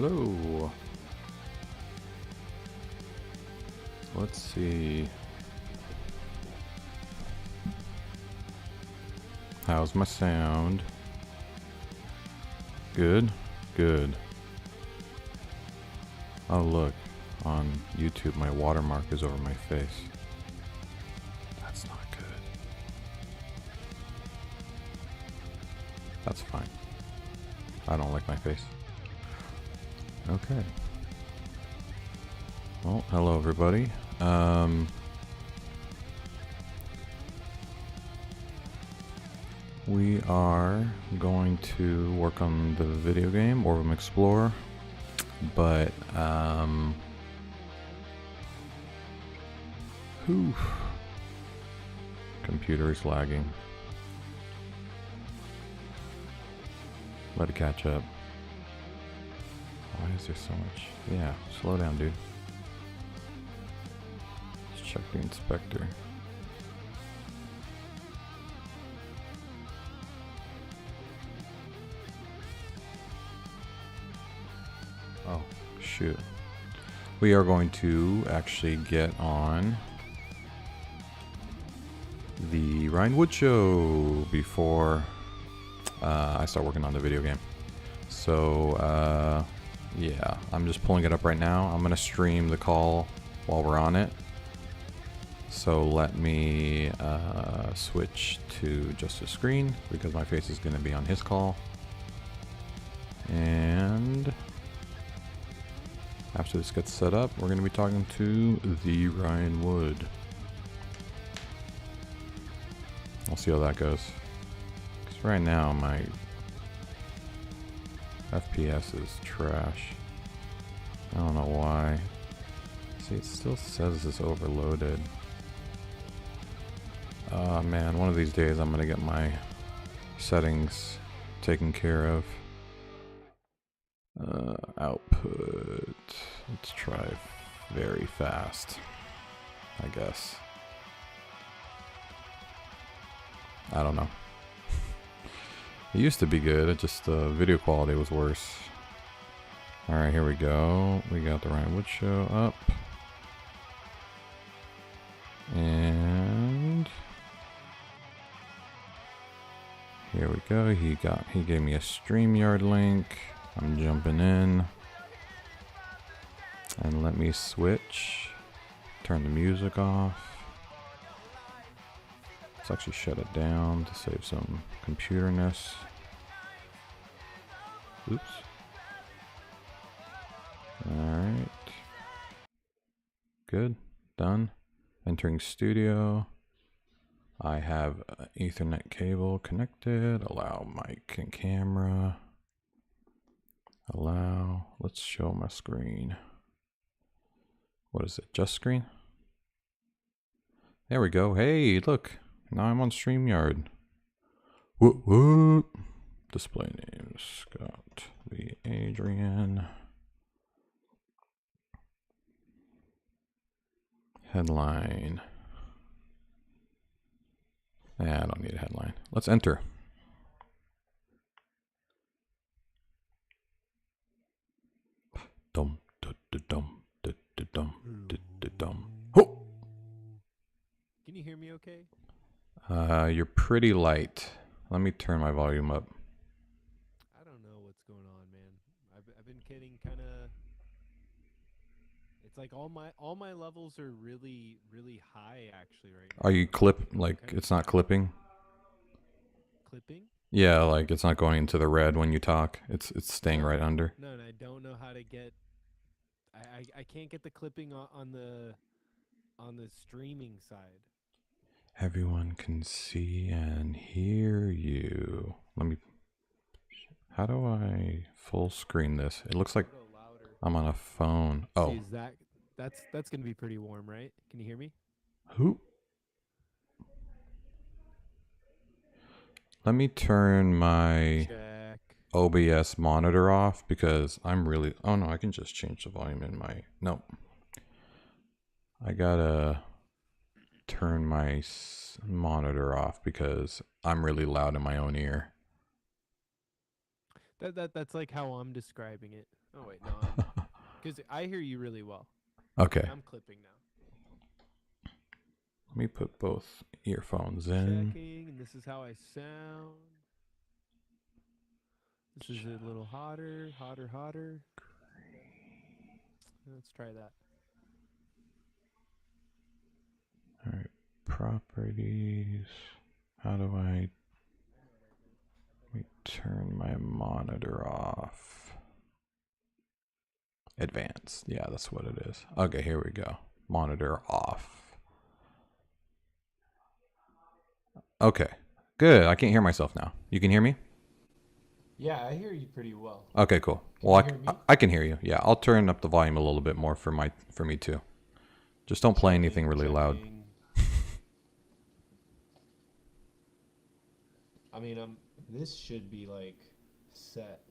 Hello. Let's see. How's my sound? Good? Good. Oh look, on YouTube my watermark is over my face. That's not good. That's fine. I don't like my face. Okay. Well, hello everybody. We are going to work on the video game Orbem Explorer, but computer is lagging. Let it catch up. Why is there so much? Yeah, slow down, dude. Let's check the inspector. Oh, shoot. We are going to actually get on the Ryan Wood show before I start working on the video game. So, yeah, I'm just pulling it up right now. I'm going to stream the call while we're on it. So let me switch to just a screen because my face is going to be on his call. And after this gets set up, we're going to be talking to the Ryan Wood. I'll see how that goes. Because right now my FPS is trash. I don't know why. See, it still says it's overloaded. Oh man, one of these days I'm going to get my settings taken care of. Output. Let's try very fast, I guess. I don't know. It used to be good, it just the video quality was worse. Alright, here we go. We got the Ryan Wood show up. And here we go. He gave me a StreamYard link. I'm jumping in. And let me switch. Turn the music off. Let's actually shut it down to save some computerness. Oops. Alright. Good. Done. Entering studio. I have an Ethernet cable connected. Allow mic and camera. Allow. Let's show my screen. What is it? Just screen? There we go. Hey, look. Now I'm on StreamYard. Whoop whoop. Display name Scott Lee Adrian. Headline. I don't need a headline. Let's enter. Dum da da dum da da dum da da dum. Ho! Can you hear me okay? You're pretty light. Let me turn my volume up. I don't know what's going on, man. I've been getting kind of. It's like all my levels are really high actually right now. Are you it's not clipping? Clipping? Yeah, like it's not going into the red when you talk. It's staying right under. No, and I don't know how to get. I can't get the clipping on the streaming side. Everyone can see and hear you. How do I full screen this? It looks like Go louder. I'm on a phone. Oh. See, is that's gonna be pretty warm, right? Can you hear me? Who? Let me turn my Check. OBS monitor off because I'm really... Oh no, I can just change the volume in my... Nope. I gotta turn my monitor off because I'm really loud in my own ear. That's like how I'm describing it. Oh wait, no, because I hear you really well. Okay. I'm clipping now. Let me put both earphones in. Checking, and this is how I sound. This is a little hotter, hotter. Let's try that. All right. Properties. How do I... Let me turn my monitor off. Advanced. Yeah, that's what it is. Okay, here we go. Monitor off. Okay. Good. I can't hear myself now. You can hear me? Yeah, I hear you pretty well. Okay, cool. Can Well, you hear me? I can hear you. Yeah, I'll turn up the volume a little bit more for me too. Just don't play anything really loud. Checking. I mean, this should be like set.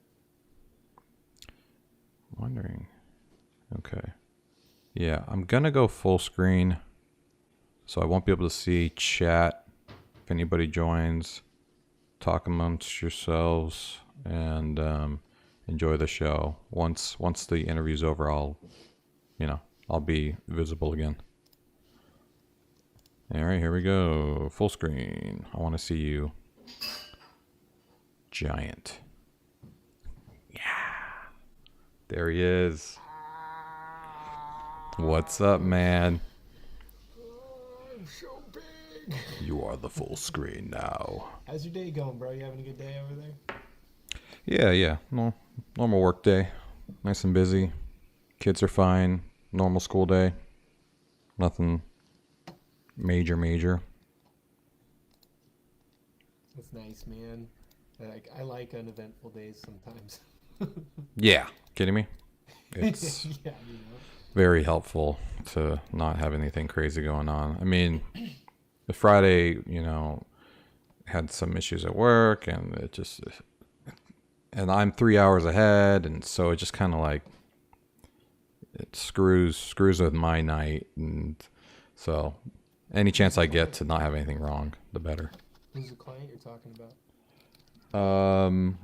Wondering. Okay. Yeah, I'm gonna go full screen, so I won't be able to see chat. If anybody joins, talk amongst yourselves and enjoy the show. Once the interview's over, I'll be visible again. All right, here we go. Full screen. I want to see you. Giant. Yeah. There he is. What's up, man? I'm so big. You are the full screen now. How's your day going, bro? You having a good day over there? Yeah. No, normal work day. Nice and busy. Kids are fine. Normal school day. Nothing major. That's nice, man. I like uneventful days sometimes. Yeah. Kidding me? It's Yeah, very helpful to not have anything crazy going on. I mean, the Friday, had some issues at work, and and I'm 3 hours ahead, and so it just kind of like it screws with my night, and so any chance I get to not have anything wrong, the better. Who's the client you're talking about?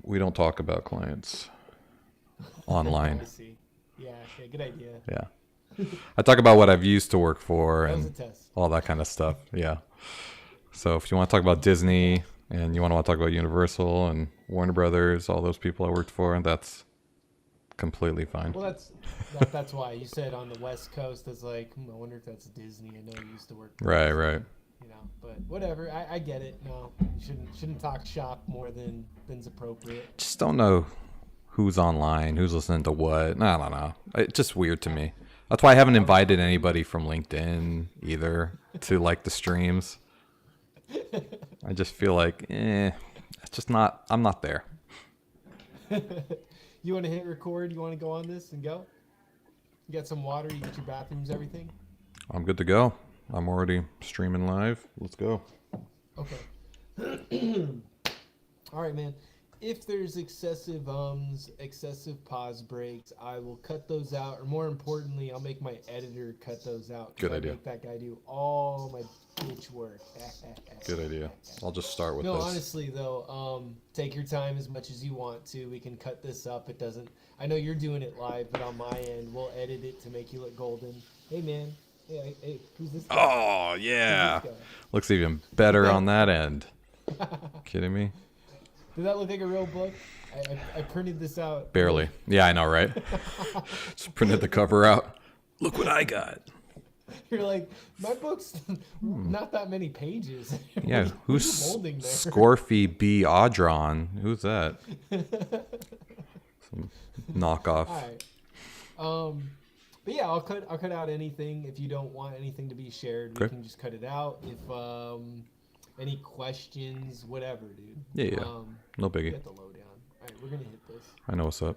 We don't talk about clients online. I see. Yeah, good idea. Yeah. I talk about what I've used to work for That was and a test. all that kind of stuff. Yeah. So if you want to talk about Disney and you want to talk about Universal and Warner Brothers, all those people I worked for, that's completely fine. Well, that's why you said on the West Coast. It's like, I wonder if that's Disney. I know you used to work. Right. But whatever. I get it. No, you shouldn't talk shop more than's appropriate. Just don't know who's online, who's listening to what. I don't know. It's just weird to me. That's why I haven't invited anybody from LinkedIn either to like the streams. I just feel like, it's just not. I'm not there. You want to hit record? You want to go on this and go? You got some water? You got your bathrooms, everything? I'm good to go. I'm already streaming live. Let's go. Okay. All right, man. If there's excessive excessive pause breaks, I will cut those out. Or more importantly, I'll make my editor cut those out. Good idea. Make that guy do all my bitch work. Good idea. I'll just start with No, this. honestly though, take your time as much as you want to. We can cut this up. It doesn't. I know you're doing it live, but on my end, we'll edit it to make you look golden. Hey, man. Hey, who's this guy? Oh, yeah. Who's this guy? Looks even better on that end. Kidding me? Does that look like a real book? I printed this out. Barely. Yeah, I know, right? Just printed the cover out. Look what I got. You're like, my book's not that many pages. Yeah, What are who's you holding there? Scorphy B. Audron? Who's that? Some knockoff. All right. But yeah, I'll cut out anything. If you don't want anything to be shared, we Okay. can just cut it out. If any questions, whatever, dude. Yeah. No biggie. Get the lowdown. All right, we're gonna hit this. I know what's up.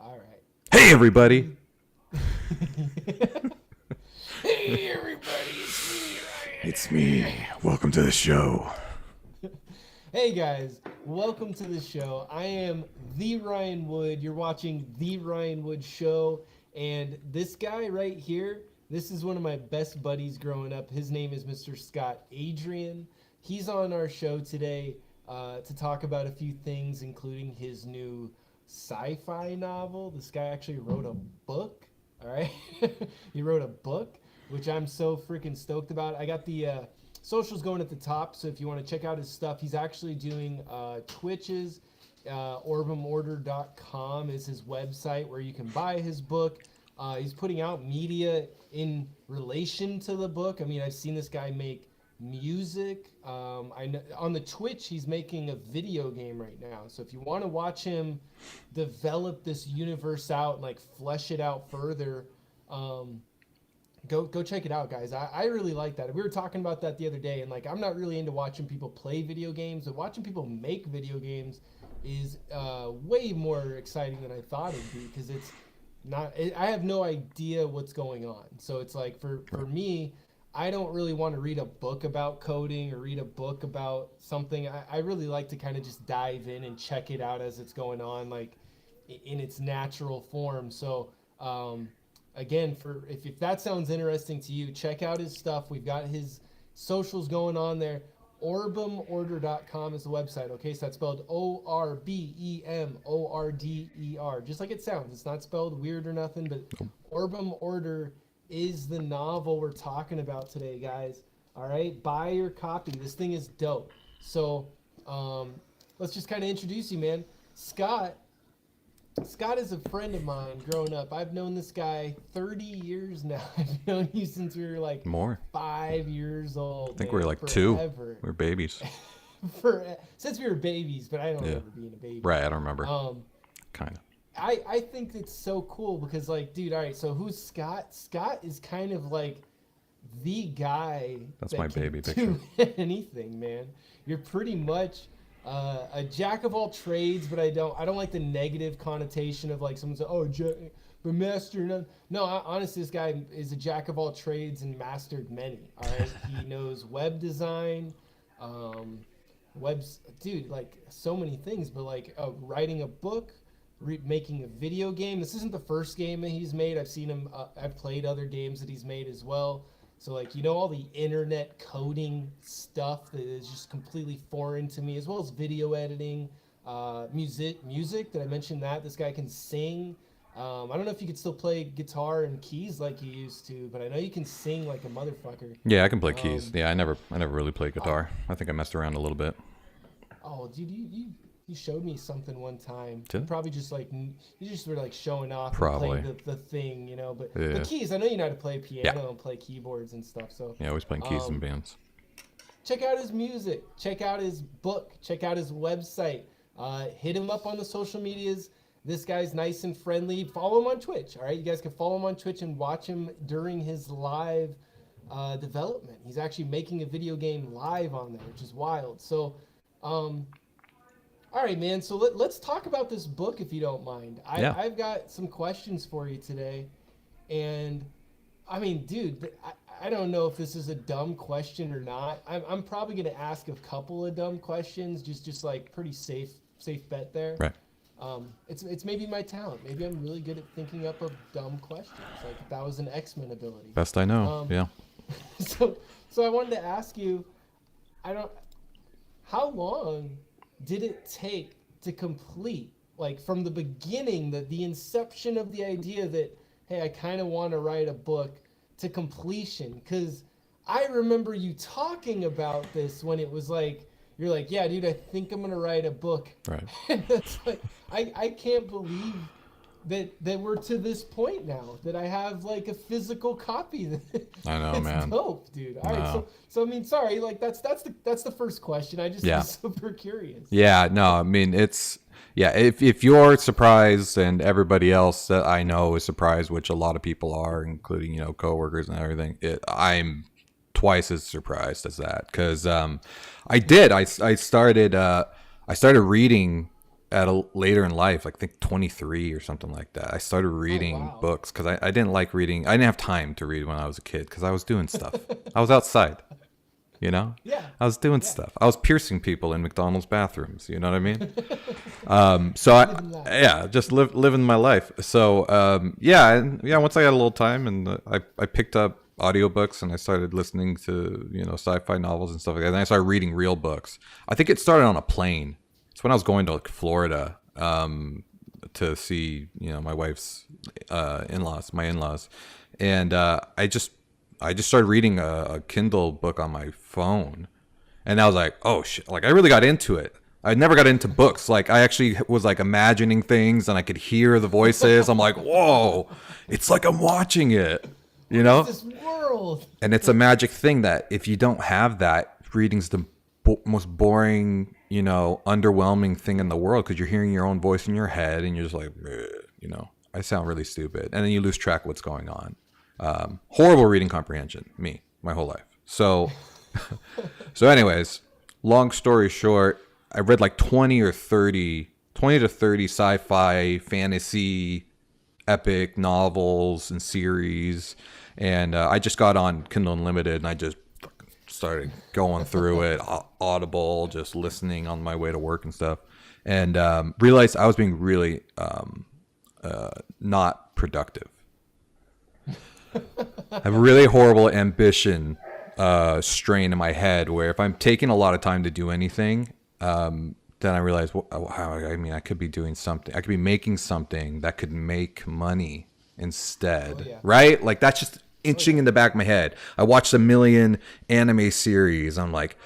All right. Hey, everybody. Hey everybody, it's me, Ryan. It's me. Welcome to the show. Hey guys, welcome to the show. I am the Ryan Wood. You're watching the Ryan Wood Show, and this guy right here, this is one of my best buddies growing up. His name is Mr. Scott Adrian. He's on our show today. to talk about a few things, including his new sci-fi novel. This guy actually wrote a book. All right, he wrote a book, which I'm so freaking stoked about. I got the socials going at the top, so if you want to check out his stuff, he's actually doing Twitches. Orbemorder.com is his website where you can buy his book. He's putting out media in relation to the book. I mean, I've seen this guy make music. I know on the Twitch, he's making a video game right now. So if you want to watch him develop this universe out and like flesh it out further, go check it out, guys. I really like that. We were talking about that the other day, and like I'm not really into watching people play video games, but watching people make video games is way more exciting than I thought it'd be, because it's not. I have no idea what's going on. So it's like for me, I don't really want to read a book about coding or read a book about something. I really like to kind of just dive in and check it out as it's going on, like in its natural form. So again, for if that sounds interesting to you, check out his stuff. We've got his socials going on there. Orbemorder.com is the website. Okay, so that's spelled Orbemorder, just like it sounds. It's not spelled weird or nothing, but Orbem Order is the novel we're talking about today, guys. All right, buy your copy. This thing is dope. So let's just kind of introduce you, man. Scott is a friend of mine growing up. I've known this guy 30 years now. I've known you since we were like More. 5 years old. I think we were like 2. We were babies. Since we were babies, but I don't remember being a baby. Right, I don't remember. Kind of. I think it's so cool because, like, dude, all right, so who's Scott? Scott is kind of like the guy That's that my can baby do picture. anything, man. You're pretty much a jack of all trades, but I don't like the negative connotation of like someone says, "Oh, but master none." No, honestly, this guy is a jack of all trades and mastered many. All right, he knows web design, dude, like so many things. But like writing a book, making a video game. This isn't the first game that he's made. I've seen him. I've played other games that he's made as well. So like, you know, all the internet coding stuff that is just completely foreign to me, as well as video editing, music. Did I mention that? This guy can sing. I don't know if you could still play guitar and keys like you used to, but I know you can sing like a motherfucker. Yeah, I can play keys. Yeah, I never really played guitar. I think I messed around a little bit. Oh, dude, you showed me something one time. Did? Probably just like you just were like showing off, Probably. and playing the thing, you know. But Yeah. the keys, I know you know how to play piano and play keyboards and stuff. So Yeah, always playing keys in bands. check out his music. Check out his book. Check out his website. Hit him up on the social medias. This guy's nice and friendly. Follow him on Twitch. All right, you guys can follow him on Twitch and watch him during his live development. He's actually making a video game live on there, which is wild. So. All right, man. So let's talk about this book, if you don't mind. I've got some questions for you today. And, I mean, dude, I don't know if this is a dumb question or not. I'm probably going to ask a couple of dumb questions, just like pretty safe bet there. Right. It's maybe my talent. Maybe I'm really good at thinking up of dumb questions. Like if that was an X-Men ability. Best I know. Yeah. So I wanted to ask you, how long did it take to complete, like from the beginning, the inception of the idea that, hey, I kind of want to write a book, to completion? Because I remember you talking about this when it was like, you're like, yeah, dude, I think I'm going to write a book. Right. And it's like, I can't believe that we're to this point now, that I have like a physical copy. I know, it's man. dope, dude. All right, so I mean, sorry, like that's the first question. I just was super curious. Yeah, no, I mean if you're surprised and everybody else that I know is surprised, which a lot of people are, including, you know, coworkers and everything, I'm twice as surprised as that, because I started reading at later in life, like I think 23 or something like that. I started reading books because I didn't like reading. I didn't have time to read when I was a kid because I was doing stuff. I was outside, you know? Yeah. I was doing stuff. I was piercing people in McDonald's bathrooms, you know what I mean? So just living my life. So, once I had a little time and I picked up audiobooks, and I started listening to, sci-fi novels and stuff like that. And I started reading real books. I think it started on a plane. It's when I was going to like Florida to see, my wife's my in-laws. And I just started reading a Kindle book on my phone. And I was like, oh shit, like I really got into it. I never got into books. Like I actually was like imagining things and I could hear the voices. I'm like, whoa, it's like I'm watching it, What is this world? And it's a magic thing that if you don't have that, reading's the most boring, underwhelming thing in the world because you're hearing your own voice in your head and you're just like, I sound really stupid. And then you lose track of what's going on. Horrible reading comprehension, my whole life. So anyways, long story short, I read like 20 to 30 sci-fi, fantasy, epic novels and series. And I just got on Kindle Unlimited and I just started going through it, Audible, just listening on my way to work and stuff. And realized I was being really not productive. I have a really horrible ambition strain in my head where if I'm taking a lot of time to do anything, then I realize, I could be doing something. I could be making something that could make money instead, right? Like that's just itching in the back of my head. I watched a million anime series. I'm like,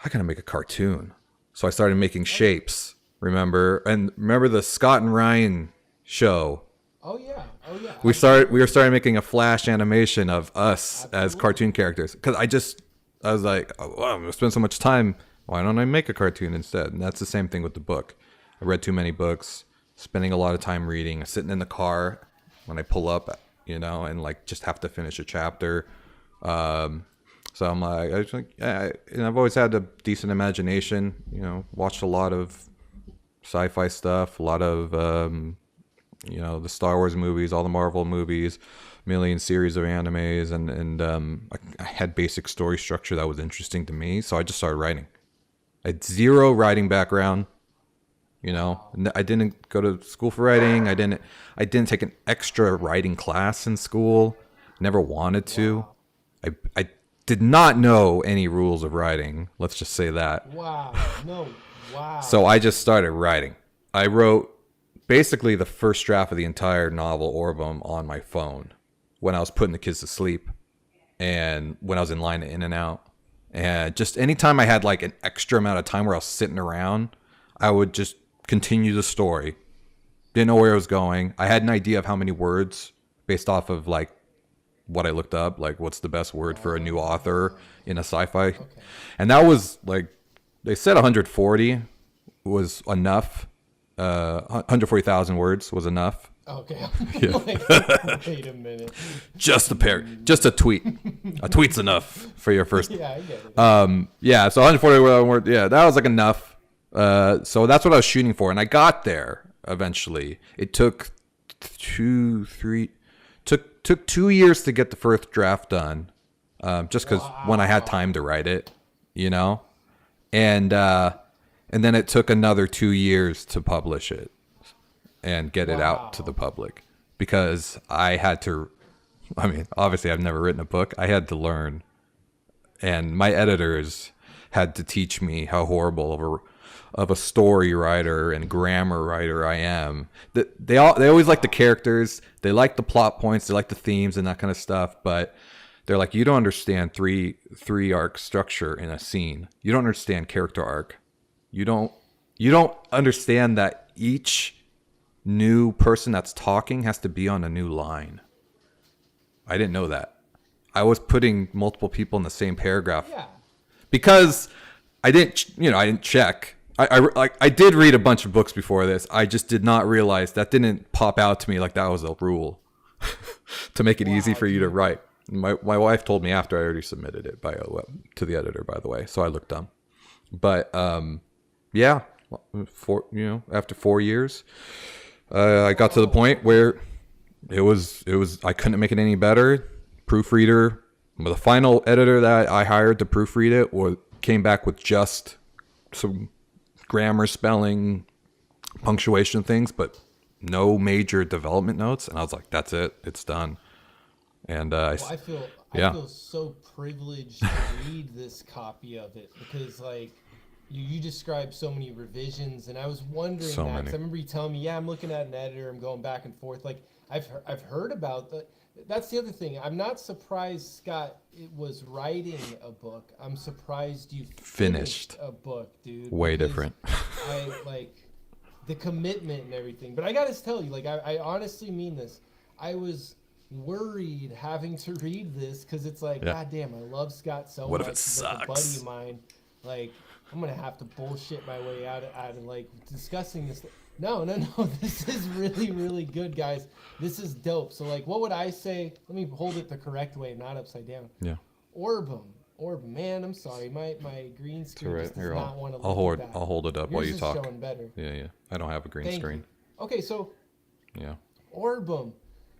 I gotta make a cartoon. So I started making shapes. Remember the Scott and Ryan show? Oh yeah. We were starting making a flash animation of us as cartoon characters because I was like, oh, well, I'm gonna spend so much time. Why don't I make a cartoon instead? And that's the same thing with the book. I read too many books, spending a lot of time reading, sitting in the car when I pull up, and like just have to finish a chapter. So I'm like, and I've always had a decent imagination. Watched a lot of sci-fi stuff, a lot of the Star Wars movies, all the Marvel movies, million series of animes, and I had basic story structure that was interesting to me, so I just started writing. I had zero writing background. I didn't go to school for writing. I didn't take an extra writing class in school. Never wanted to. I did not know any rules of writing. Let's just say that. Wow. So I just started writing. I wrote basically the first draft of the entire novel Orbem on my phone when I was putting the kids to sleep and when I was in line to In and Out. And just anytime I had like an extra amount of time where I was sitting around, I would just continue the story. Didn't know where it was going. I had an idea of how many words based off of like what I looked up, like what's the best word for a new author in a sci-fi. Okay. And that was like, they said 140 was enough. 140,000 words was enough. Okay. Yeah. Wait a minute. Just a tweet. A tweet's enough for your first. Yeah, I get it. Yeah. So 140,000 words. Yeah, that was like enough. So that's what I was shooting for, and I got there eventually. It took 2 years to get the first draft done, just because when I had time to write it, and then it took another 2 years to publish it and get it out to the public because I had to. I mean, obviously, I've never written a book. I had to learn, and my editors had to teach me how horrible of a story writer and grammar writer I am. They always like the characters, they like the plot points, they like the themes and that kind of stuff, but they're like, you don't understand three arc structure in a scene. You don't understand character arc. You don't understand that each new person that's talking has to be on a new line. I didn't know that. I was putting multiple people in the same paragraph because I didn't check. I did read a bunch of books before this. I just did not realize that didn't pop out to me like that was a rule to make it easy for you to write. My wife told me after I already submitted it to the editor, by the way, so I looked dumb. But after 4 years, I got to the point where it was I couldn't make it any better. Proofreader, the final editor that I hired to proofread it came back with just some grammar, spelling, punctuation things, but no major development notes. And I was like, that's it, it's done. And Well, I yeah, feel so privileged to read this copy of it because like you described so many revisions, and I was wondering so that many. because I remember you telling me, yeah, I'm looking at an editor, I'm going back and forth. Like I've heard about that. That's the other thing. I'm not surprised Scott it was writing a book. I'm surprised you finished Finished. a book, dude. Way Because different. I like the commitment and everything. But I gotta tell you, like I honestly mean this. I was worried having to read this because it's like, Yeah. God damn, I love Scott so What much. if it He's like a buddy sucks? of mine. Like, I'm gonna have to bullshit my way out of like discussing this. No, no, no. This is really, really good, guys. This is dope. So, like, what would I say? Let me hold it the correct way, not upside down. Yeah. Orbem. Orbem. Man, I'm sorry. My green screen Alright, just does here, not want to I'll look at that. I'll hold it up Yours while you is talk. showing better. Yeah, yeah. I don't have a green Thank screen. you. Okay, so Yeah. Orbem.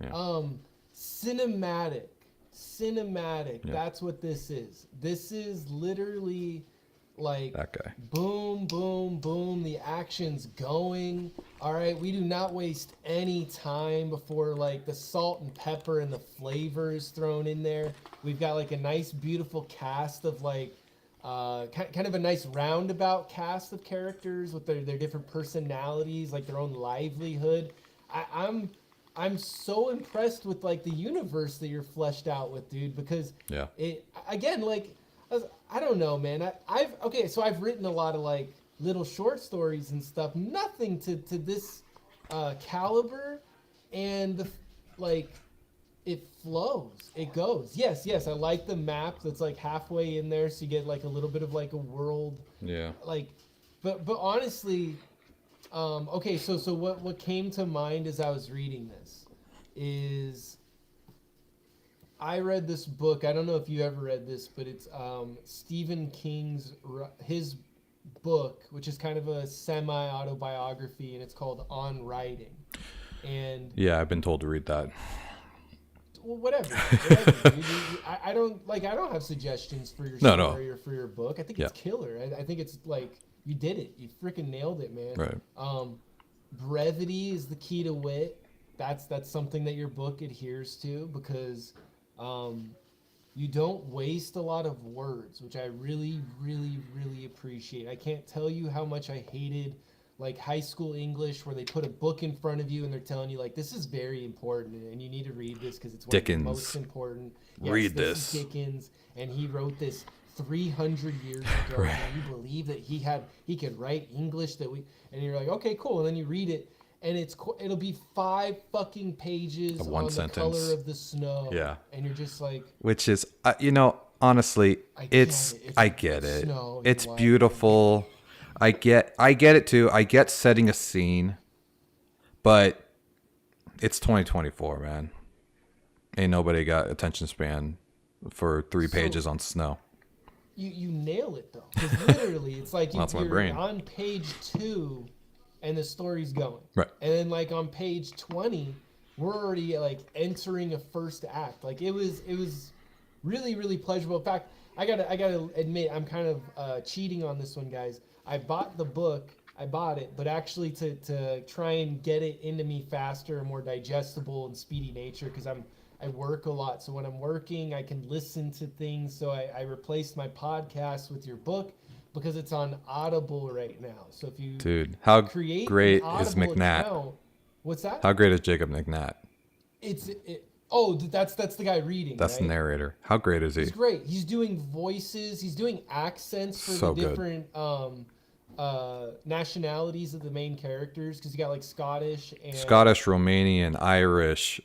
Yeah. Cinematic. Cinematic. Yeah. That's what this is. This is literally like That guy. boom, boom, boom. The action's going. All right, we do not waste any time before like the salt and pepper and the flavor is thrown in there. We've got like a nice, beautiful cast of like kind of a nice roundabout cast of characters with their different personalities, like their own livelihood. I'm so impressed with like the universe that you're fleshed out with, dude, because Yeah. it again like I don't know, man. I've written a lot of like little short stories and stuff. Nothing to this caliber, and like it flows. It goes. Yes, yes. I like the map that's like halfway in there, so you get like a little bit of like a world. Yeah. Like, but honestly, okay. So what came to mind as I was reading this is I read this book. I don't know if you ever read this, but it's Stephen King's his book, which is kind of a semi-autobiography, and it's called On Writing. And Yeah, I've been told to read that. well, whatever. I don't have suggestions for your No, story no. or for your book. I think Yeah. it's killer. I think it's like you did it. You freaking nailed it, man. Right. Brevity is the key to wit. That's something that your book adheres to because you don't waste a lot of words, which I really, really, really appreciate. I can't tell you how much I hated like high school English where they put a book in front of you and they're telling you like this is very important and you need to read this because it's one Dickens. of the most important. Yes, Read this. this. Is Dickens, and he wrote this 300 years ago. Right. And you believe that he could write English and you're like, okay, cool. And then you read it and it'll be 5 fucking pages Of one on sentence. the color of the snow. Yeah. And you're just like, Which is, honestly, I get it. I get it. Snow, It's you like beautiful. I get it too. I get setting a scene, but it's 2024, man. Ain't nobody got attention span for 3 pages on snow. You nail it though. Because literally, it's like That's my you're brain. on page 2 and the story's going. Right. And then like on page 20, we're already like entering a first act. Like it was really, really pleasurable. In fact, I gotta admit, I'm kind of cheating on this one, guys. I bought the book, but actually to try and get it into me faster, more digestible and speedy nature, because I work a lot. So when I'm working, I can listen to things. So I replaced my podcast with your book because it's on Audible right now. So if you Dude, how create great an is Audible McNatt? account, what's that? How great is Jacob McNatt? That's the guy reading. That's the right? narrator. How great is he? He's great. He's doing voices. He's doing accents for So the good. different nationalities of the main characters because you got like Scottish and Scottish, Romanian, Irish,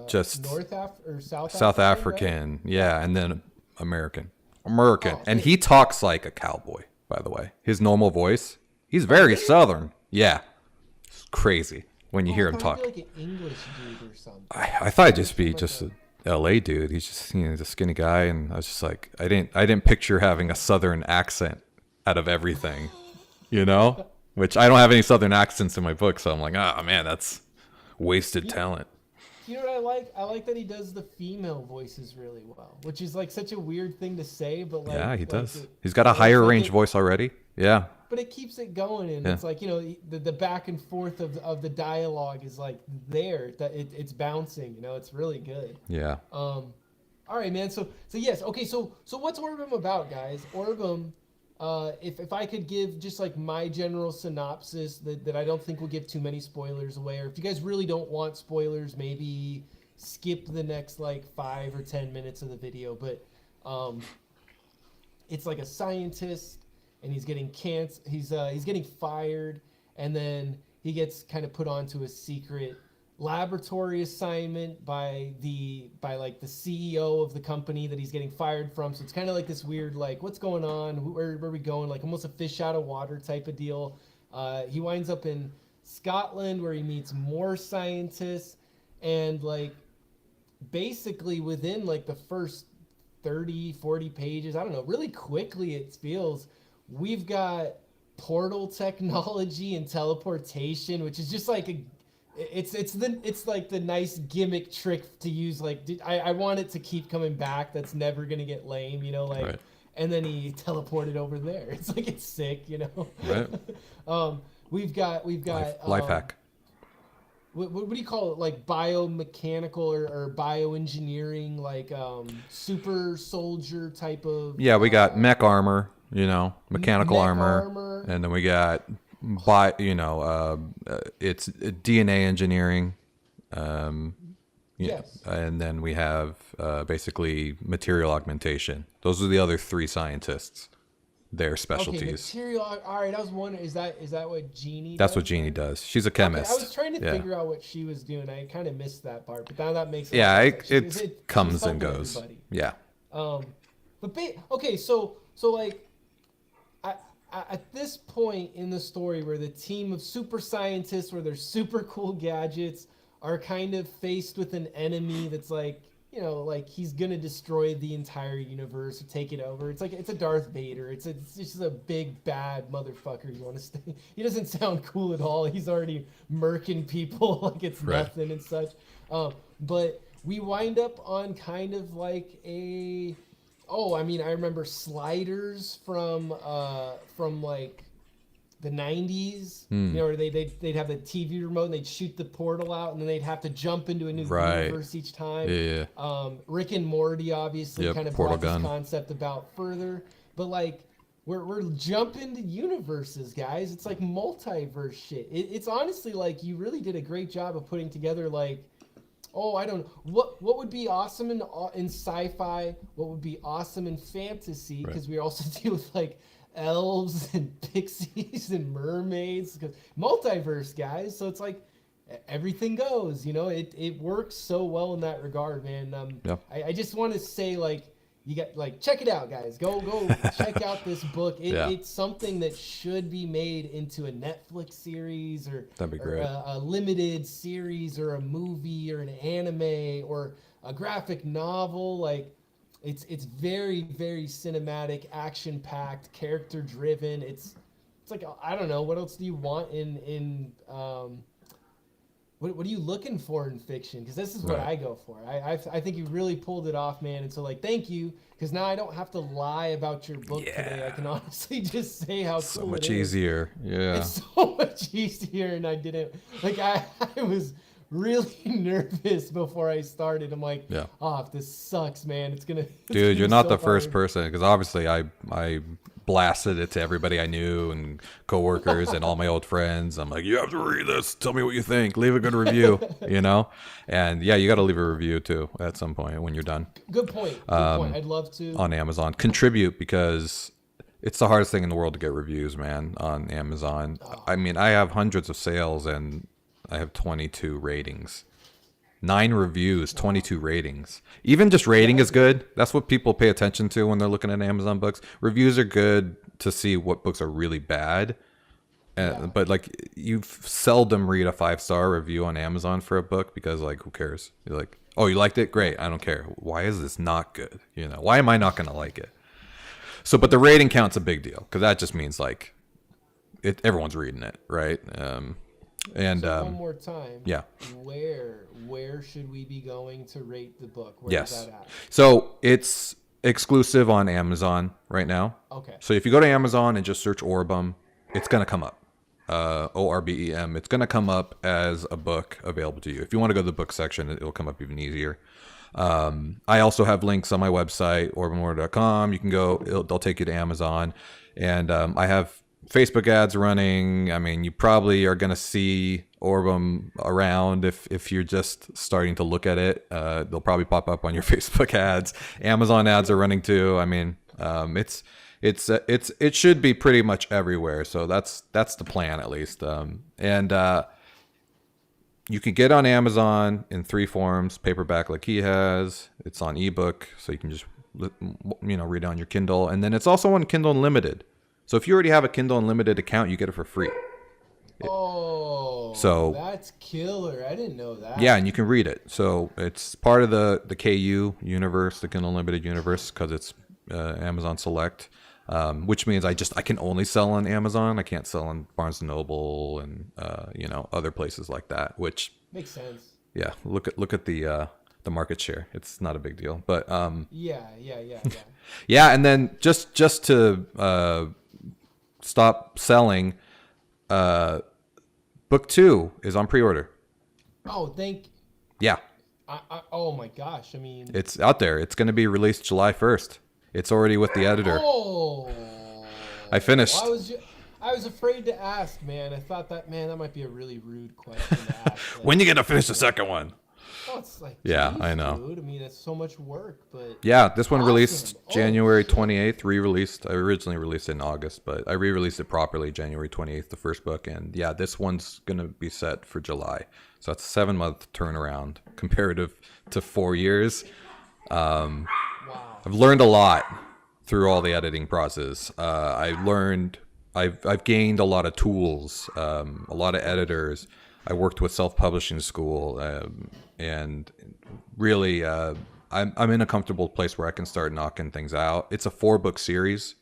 just South African, right? yeah, and then American, Oh, and yeah. he talks like a cowboy. By the way, his normal voice, he's very Southern. Yeah, it's crazy when you hear him I talk. thought he'd be like an English dude or something. I thought he'd just be just a LA dude. He's just he's a skinny guy, and I was just like, I didn't picture having a Southern accent out of everything, Which I don't have any Southern accents in my book, so I'm like, man, that's wasted talent. you know what I like? I like that he does the female voices really well, which is like such a weird thing to say, but like Yeah, he like does. He's got a it's higher like range voice already. Yeah. but it keeps it going, and Yeah. it's like, you know, the back and forth of the dialogue is like there, that it's bouncing, you know, it's really good. Yeah. All right, man. So yes, okay. So what's Orbem about, guys? Orbem, if I could give just like my general synopsis that I don't think will give too many spoilers away, or if you guys really don't want spoilers, maybe skip the next like 5 or 10 minutes of the video. But it's like a scientist, and he's getting he's getting fired, and then he gets kind of put onto a secret laboratory assignment by like the CEO of the company that he's getting fired from. So it's kind of like this weird, like, what's going on? Where are we going? Like almost a fish out of water type of deal. He winds up in Scotland where he meets more scientists, and like basically within like the first 30-40 pages, I don't know, really quickly it feels, we've got portal technology and teleportation, which is just like it's like the nice gimmick trick to use. Like, I want it to keep coming back. That's never gonna get lame, you know. Like, Right. And then he teleported over there. It's like it's sick, you know. Right. We've got Life hack. What do you call it? Like biomechanical or bioengineering, like super soldier type of. Yeah, we got mech armor, you know, mechanical mech armor, and then we got it's DNA engineering. Yes. And then we have basically material augmentation. Those are the other 3 scientists. Their specialties. Okay, material. All right, I was wondering, is that what Jeannie? That's does what Jeannie does. She's a chemist. Okay, I was trying to figure out what she was doing. I kind of missed that part, but now that makes Yeah, sense. it comes and goes. Everybody. Yeah. Okay, so like, at this point in the story where the team of super scientists, where their super cool gadgets, are kind of faced with an enemy that's like, you know, like he's gonna destroy the entire universe or take it over. It's like, it's a Darth Vader. It's just a big bad motherfucker. You want to stay? He doesn't sound cool at all. He's already murking people like it's Right. nothing and such. But we wind up on kind of like a. Oh, I mean, I remember sliders from like the 90s, you know, where they'd have the TV remote and they'd shoot the portal out, and then they'd have to jump into a new universe each time. Yeah. Rick and Morty obviously kind of portal brought gun. this concept about further, but like we're jumping to universes, guys. It's like multiverse shit. It's honestly like you really did a great job of putting together like, oh, I don't know. What would be awesome in sci-fi? What would be awesome in fantasy? Because we also deal with like elves and pixies and mermaids. Multiverse, guys. So it's like everything goes. You know, it works so well in that regard, man. I just want to say, like, you got, like, check it out, guys. Go check out this book. It's something that should be made into a Netflix series or That'd be great. a limited series or a movie or an anime or a graphic novel. Like, it's very, very cinematic, action packed, character driven. It's like, I don't know, what else do you want in what are you looking for in fiction? Because this is what I go for. I think you really pulled it off, man. And so, like, thank you, because now I don't have to lie about your book today. I can honestly just say how So cool much it is. easier. Yeah. It's so much easier, and I didn't, like, I was really nervous before I started. I'm like, oh, if this sucks, man, it's gonna Dude, you're not so the first hard. person, because obviously I blasted it to everybody I knew and coworkers and all my old friends. I'm like, you have to read this. Tell me what you think. Leave a good review, you know? And yeah, you got to leave a review too at some point when you're done. Good point. Good point. I'd love to. On Amazon. Contribute, because it's the hardest thing in the world to get reviews, man, on Amazon. I mean, I have hundreds of sales and I have 22 ratings. 9 reviews, 22 ratings. Even just rating is good. That's what people pay attention to when they're looking at Amazon books. Reviews are good to see what books are really bad. But like, you seldom read a 5-star review on Amazon for a book, because like, who cares? You're like, oh, you liked it? Great. I don't care. Why is this not good? You know, why am I not going to like it? So, but the rating count's a big deal, because that just means like everyone's reading it, right? And So one more time. yeah. Where should we be going to rate the book? Where Yes. is that at? So it's exclusive on Amazon right now. Okay. So if you go to Amazon and just search Orbem, it's going to come up. Orbem. It's going to come up as a book available to you. If you want to go to the book section, it'll come up even easier. I also have links on my website, orbemortar.com. You can go, they'll take you to Amazon. And I have Facebook ads running. I mean, you probably are going to see Orbem around if you're just starting to look at it. They'll probably pop up on your Facebook ads. Amazon ads are running too. I mean, it should be pretty much everywhere. So that's the plan at least. You can get on Amazon in 3 forms: paperback like he has. It's on ebook, so you can just read it on your Kindle, and then it's also on Kindle Unlimited. So if you already have a Kindle Unlimited account, you get it for free. Oh, so that's killer! I didn't know that. Yeah, and you can read it. So it's part of the KU universe, the Kindle Unlimited universe, because it's Amazon Select. Which means I can only sell on Amazon. I can't sell on Barnes and Noble and other places like that. Which makes sense. Yeah, look at the market share. It's not a big deal, but yeah. Yeah, and then just to stop selling, book 2 is on pre-order. Oh, Yeah. Oh my gosh! I mean, it's out there. It's going to be released July 1st. It's already with the editor. Oh, I finished. Well, I was afraid to ask, man. I thought that might be a really rude question to ask. When you gonna finish the second one? Oh, it's like, yeah, geez, I know. Dude. I mean, it's so much work, but yeah, this one awesome. Released January 28th. Re-released. I originally released it in August, but I re-released it properly January 28th, the first book. And yeah, this one's gonna be set for July. So that's a 7-month turnaround comparative to 4 years. Wow. I've learned a lot through all the editing process. I've gained a lot of tools, a lot of editors. I worked with self-publishing school, and really, I'm in a comfortable place where I can start knocking things out. It's a 4-book series,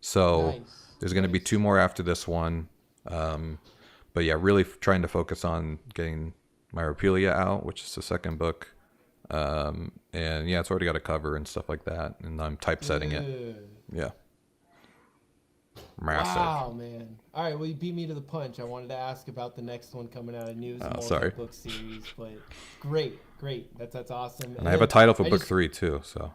so Nice. There's going to be 2 more after this one. But yeah, really trying to focus on getting Myropelia out, which is the second book. And yeah, it's already got a cover and stuff like that, and I'm typesetting it. Yeah. Massive. Wow, man. All right, well, you beat me to the punch. I wanted to ask about the next one coming out, a news multi-book series, but great. That's awesome. And I have a title for book 3 too, so.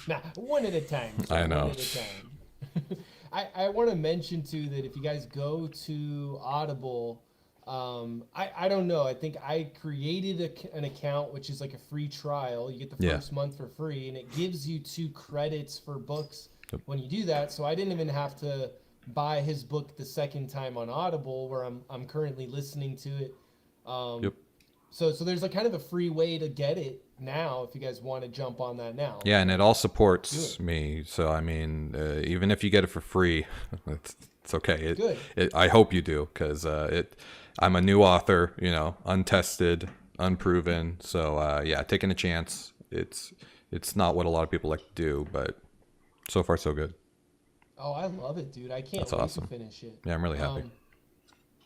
Nah, one at a time. I know. One at a time. I want to mention too that if you guys go to Audible, I don't know. I think I created an account, which is like a free trial. You get the first month for free, and it gives you 2 credits for books when you do that. So I didn't even have to buy his book the second time on Audible, where I'm currently listening to it. So there's like kind of a free way to get it now if you guys want to jump on that now. Yeah, and it all supports me. So I mean, even if you get it for free, it's okay. I hope you do, because I'm a new author, untested, unproven. So yeah, taking a chance. It's not what a lot of people like to do, but so far so good. Oh, I love it, dude. I can't wait to finish it. Yeah, I'm really happy.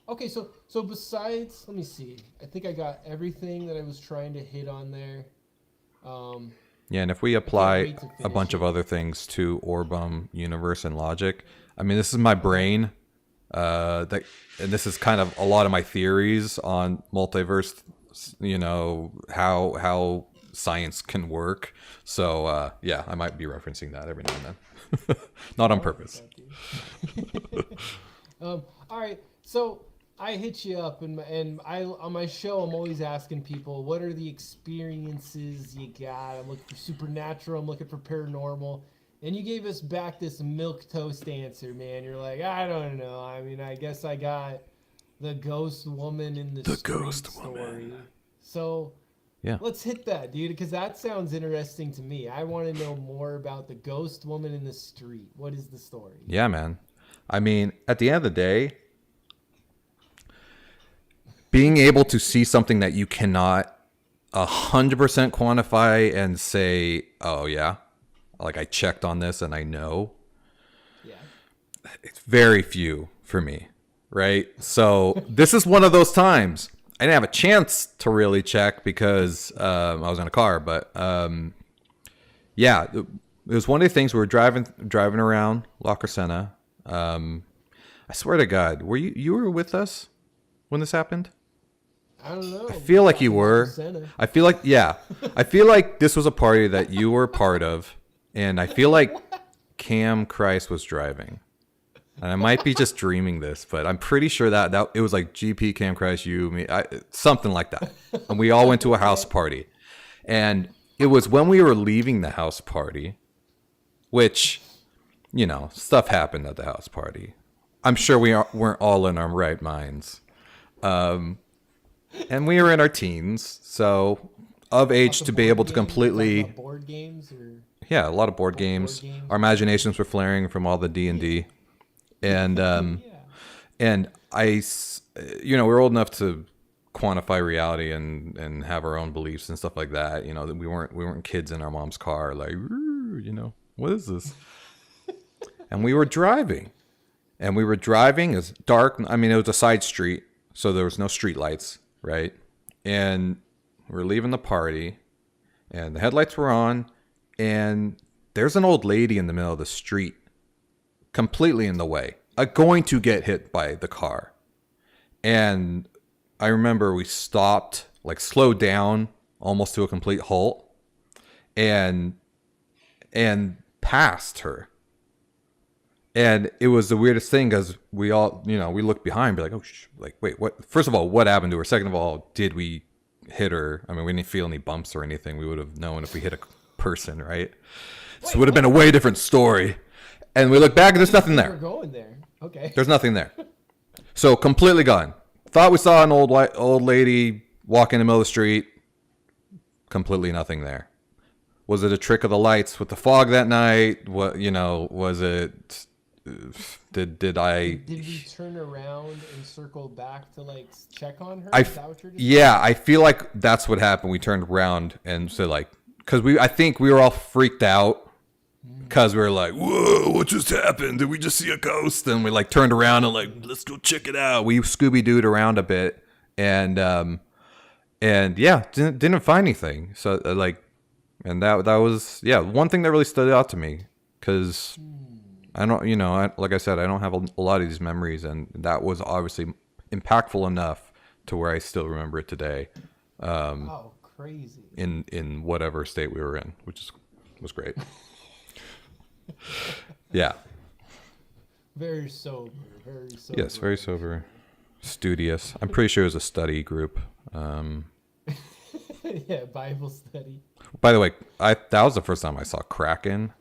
Okay, so besides, let me see. I think I got everything that I was trying to hit on there. Yeah, and if we apply a bunch of other things to Orbem, Universe, and Logic, I mean, this is my brain. And this is kind of a lot of my theories on multiverse, how science can work. So yeah, I might be referencing that every now and then. Not on purpose. All right, so I hit you up, and I on my show I'm always asking people, what are the experiences you got? I'm looking for supernatural, I'm looking for paranormal, and you gave us back this milquetoast answer, man. You're like, I don't know. I mean, I guess I got the ghost woman in the street ghost story. woman. So yeah, let's hit that, dude, because that sounds interesting to me. I want to know more about the ghost woman in the street. What is the story? Yeah, man. I mean, at the end of the day, being able to see something that you cannot 100% quantify and say, oh yeah, like I checked on this and I know. Yeah. It's very few for me, right? So this is one of those times. I didn't have a chance to really check because I was in a car, but yeah, it was one of the things we were driving around La Crescenta. I swear to God, were you were with us when this happened? I don't know. I feel like you were. I feel like, yeah. I feel like this was a party that you were part of, and I feel like Cam Christ was driving. And I might be just dreaming this, but I'm pretty sure that it was like GP, Cam Christ, you, me, something like that. And we all went to a house party. And it was when we were leaving the house party, which, you know, stuff happened at the house party. I'm sure weren't all in our right minds. And we were in our teens, so of age to be able to completely... Board games? Or... Yeah, a lot of board games. Our imaginations were flaring from all the D&D. And and I, you know, we were old enough to quantify reality and have our own beliefs and stuff like that. You know, that we weren't kids in our mom's car like, you know, what is this? And we were driving. And we were driving. It was dark. I mean, it was a side street, so there was no street lights, right? And we were leaving the party, and the headlights were on, and there's an old lady in the middle of the street, completely in the way, going to get hit by the car. And I remember we stopped, like slowed down almost to a complete halt, and passed her. And it was the weirdest thing because we all, you know, we looked behind, be like, oh, like, wait, what? First of all, what happened to her? Second of all, did we hit her? I mean, we didn't feel any bumps or anything. We would have known if we hit a person, right? So it would have been a way different story. And we look back and there's nothing there. We're going there. Okay. There's nothing there. So completely gone. Thought we saw an old lady walking in the middle of the street. Completely nothing there. Was it a trick of the lights with the fog that night? What, you know, was it... Did we turn around and circle back to like check on her? Yeah, I feel like that's what happened. We turned around and said like, because I think we were all freaked out because we were like, whoa, what just happened? Did we just see a ghost? And we like turned around and like, let's go check it out. We Scooby-Dooed around a bit and yeah, didn't find anything. So like, and that was, yeah, one thing that really stood out to me because I don't, you know, like I said, I don't have a lot of these memories, and that was obviously impactful enough to where I still remember it today. Oh, crazy! In whatever state we were in, which was great. Yeah. Very sober. Yes, very sober. Studious. I'm pretty sure it was a study group. Yeah, Bible study. By the way, that was the first time I saw Kraken.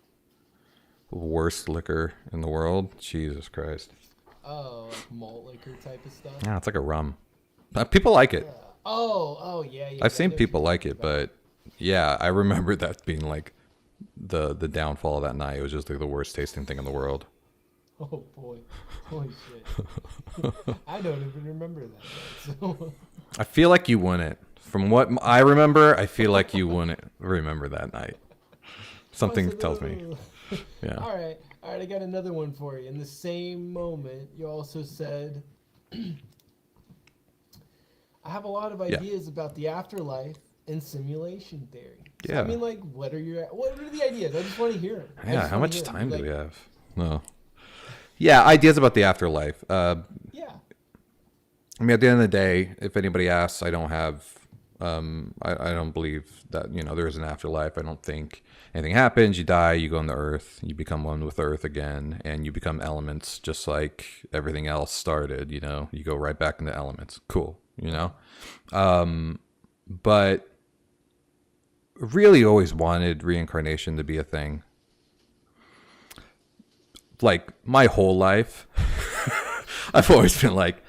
Worst liquor in the world. Jesus Christ. Oh, like malt liquor type of stuff? Yeah, it's like a rum. People like it. Oh, yeah. I've seen people like it, but yeah, I remember that being like the downfall of that night. It was just like the worst tasting thing in the world. Oh boy. Holy shit. I don't even remember that. So. I feel like you wouldn't. From what I remember, I feel like you wouldn't remember that night. Something tells me. Yeah. All right. I got another one for you. In the same moment, you also said, I have a lot of ideas about the afterlife and simulation theory. So, yeah. I mean, like, what are the ideas? I just want to hear them. Yeah. How much time do we have? No. Yeah. Ideas about the afterlife. Yeah. I mean, at the end of the day, if anybody asks, I don't have, I don't believe that, you know, there is an afterlife. I don't think anything happens. You die, you go on the earth, you become one with earth again, and you become elements just like everything else started, you know, you go right back into elements. Cool, you know? But really always wanted reincarnation to be a thing. Like my whole life, I've always been like,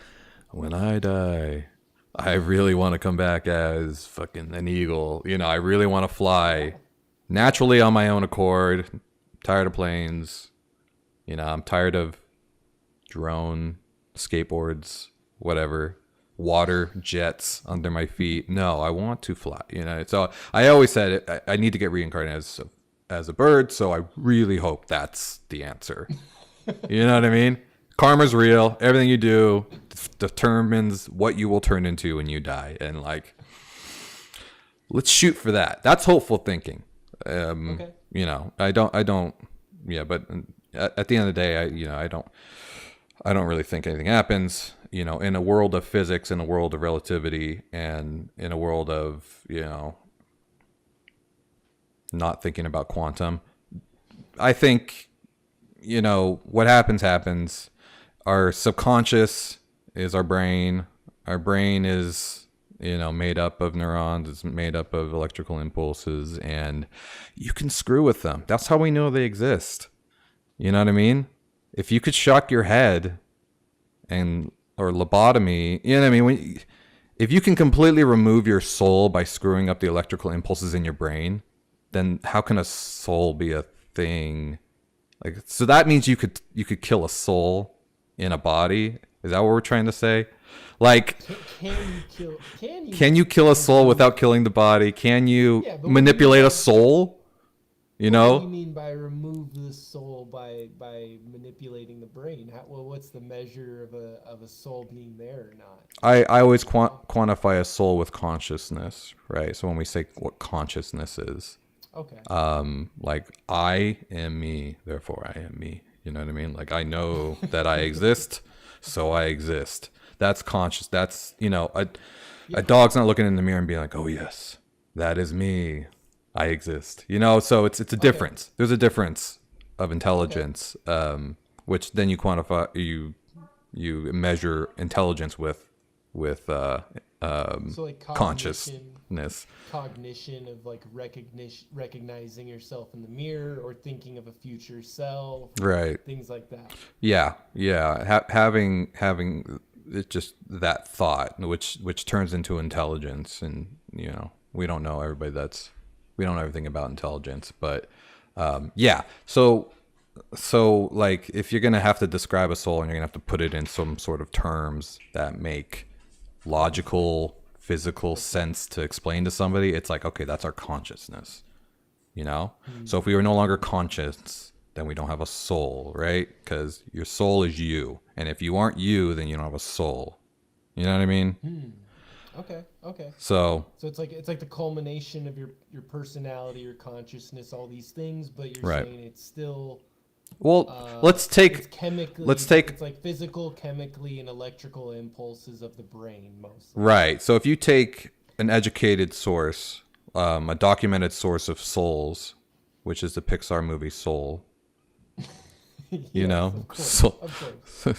when I die, I really want to come back as fucking an eagle. You know, I really want to fly naturally on my own accord. I'm tired of planes. You know, I'm tired of drone, skateboards, whatever, water jets under my feet. No, I want to fly. You know, so I always said I need to get reincarnated as a bird. So I really hope that's the answer. You know what I mean? Karma's real. Everything you do determines what you will turn into when you die. And like, let's shoot for that. That's hopeful thinking. Okay. You know, I don't. Yeah, but at the end of the day, I don't really think anything happens. You know, in a world of physics, in a world of relativity, and in a world of, you know, not thinking about quantum, I think, you know, what happens. Our subconscious is our brain. Our brain is, you know, made up of neurons. It's made up of electrical impulses, and you can screw with them. That's how we know they exist. You know what I mean? If you could shock your head or lobotomy, you know what I mean? If you can completely remove your soul by screwing up the electrical impulses in your brain, then how can a soul be a thing? Like, so that means you could kill a soul in a body. Is that what we're trying to say? Like, can you kill a soul without killing the body? Can you manipulate a soul? You know? What do you mean by remove the soul by manipulating the brain? What's the measure of a soul being there or not? I always quantify a soul with consciousness, right? So when we say what consciousness is, okay, like, I am me, therefore I am me. You know what I mean? Like, I know that I exist, so I exist. That's conscious. That's, you know, a dog's not looking in the mirror and being like, oh yes, that is me. I exist, you know, so it's a difference. There's a difference of intelligence, which then you quantify, you measure intelligence with so like consciousness. Cognition of like recognizing yourself in the mirror or thinking of a future self, right? Things like that. Yeah. Having it, just that thought, which turns into intelligence, and you know, we don't know everything about intelligence, but yeah. So like, if you're gonna have to describe a soul and you're gonna have to put it in some sort of terms that make logical, physical sense to explain to somebody, it's like, okay, that's our consciousness, you know? So if we were no longer conscious, then we don't have a soul, right? Because your soul is you, and if you aren't you, then you don't have a soul. You know what I mean? Okay. So it's like the culmination of your personality, your consciousness, all these things, but you're right. saying it's still. Well, let's take it's like physical, chemically, and electrical impulses of the brain mostly. Right. So if you take an educated source, a documented source of souls, which is the Pixar movie Soul. You know, soul.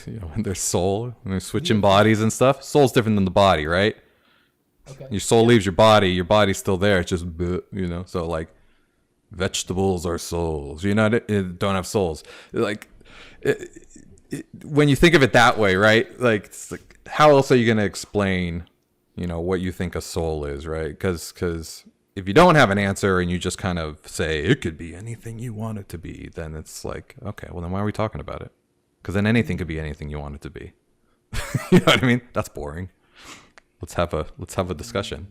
You know, when there's soul, and they're switching bodies and stuff. Soul's different than the body, right? Okay. Your soul leaves your body's still there. It's just, you know, so like, vegetables are souls, you know, it don't have souls. Like, when you think of it that way, right? Like, it's like, how else are you going to explain, you know, what you think a soul is, right? Because if you don't have an answer and you just kind of say it could be anything you want it to be, then it's like, okay, well then why are we talking about it? Because then anything could be anything you want it to be. You know what I mean? That's boring. Let's have a discussion.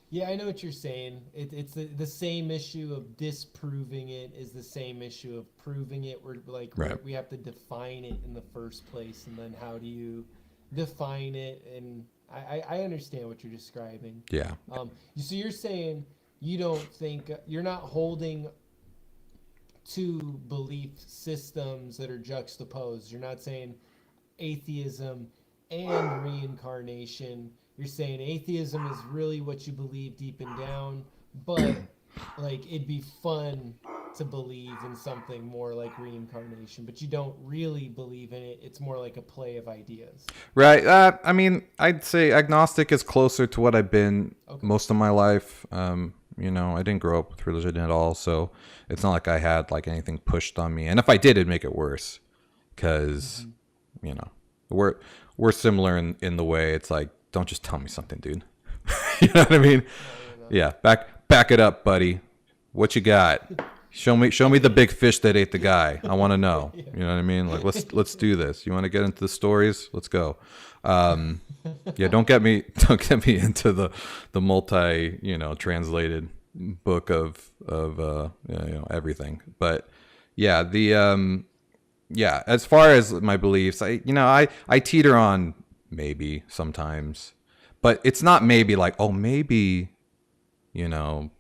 Yeah, I know what you're saying. It's the same issue of disproving it is the same issue of proving it. We're like, right. We have to define it in the first place, and then how do you define it? And I understand what you're describing. Yeah. So you're saying you don't think you're not holding two belief systems that are juxtaposed. You're not saying atheism and reincarnation. You're saying atheism is really what you believe deep and down, but like it'd be fun to believe in something more like reincarnation, but you don't really believe in it. It's more like a play of ideas. Right. I mean, I'd say agnostic is closer to what I've been most of my life. You know, I didn't grow up with religion at all, so it's not like I had like anything pushed on me. And if I did, it'd make it worse, because you know, we're similar in the way it's like, don't just tell me something, dude. You know what I mean? Yeah, back it up, buddy. What you got? Show me the big fish that ate the guy. I want to know. You know what I mean? Like, let's do this. You want to get into the stories? Let's go. Yeah, don't get me into the multi, you know, translated book of you know, everything. But yeah, yeah, as far as my beliefs, I teeter on maybe sometimes, but it's not maybe like, oh, maybe, you know,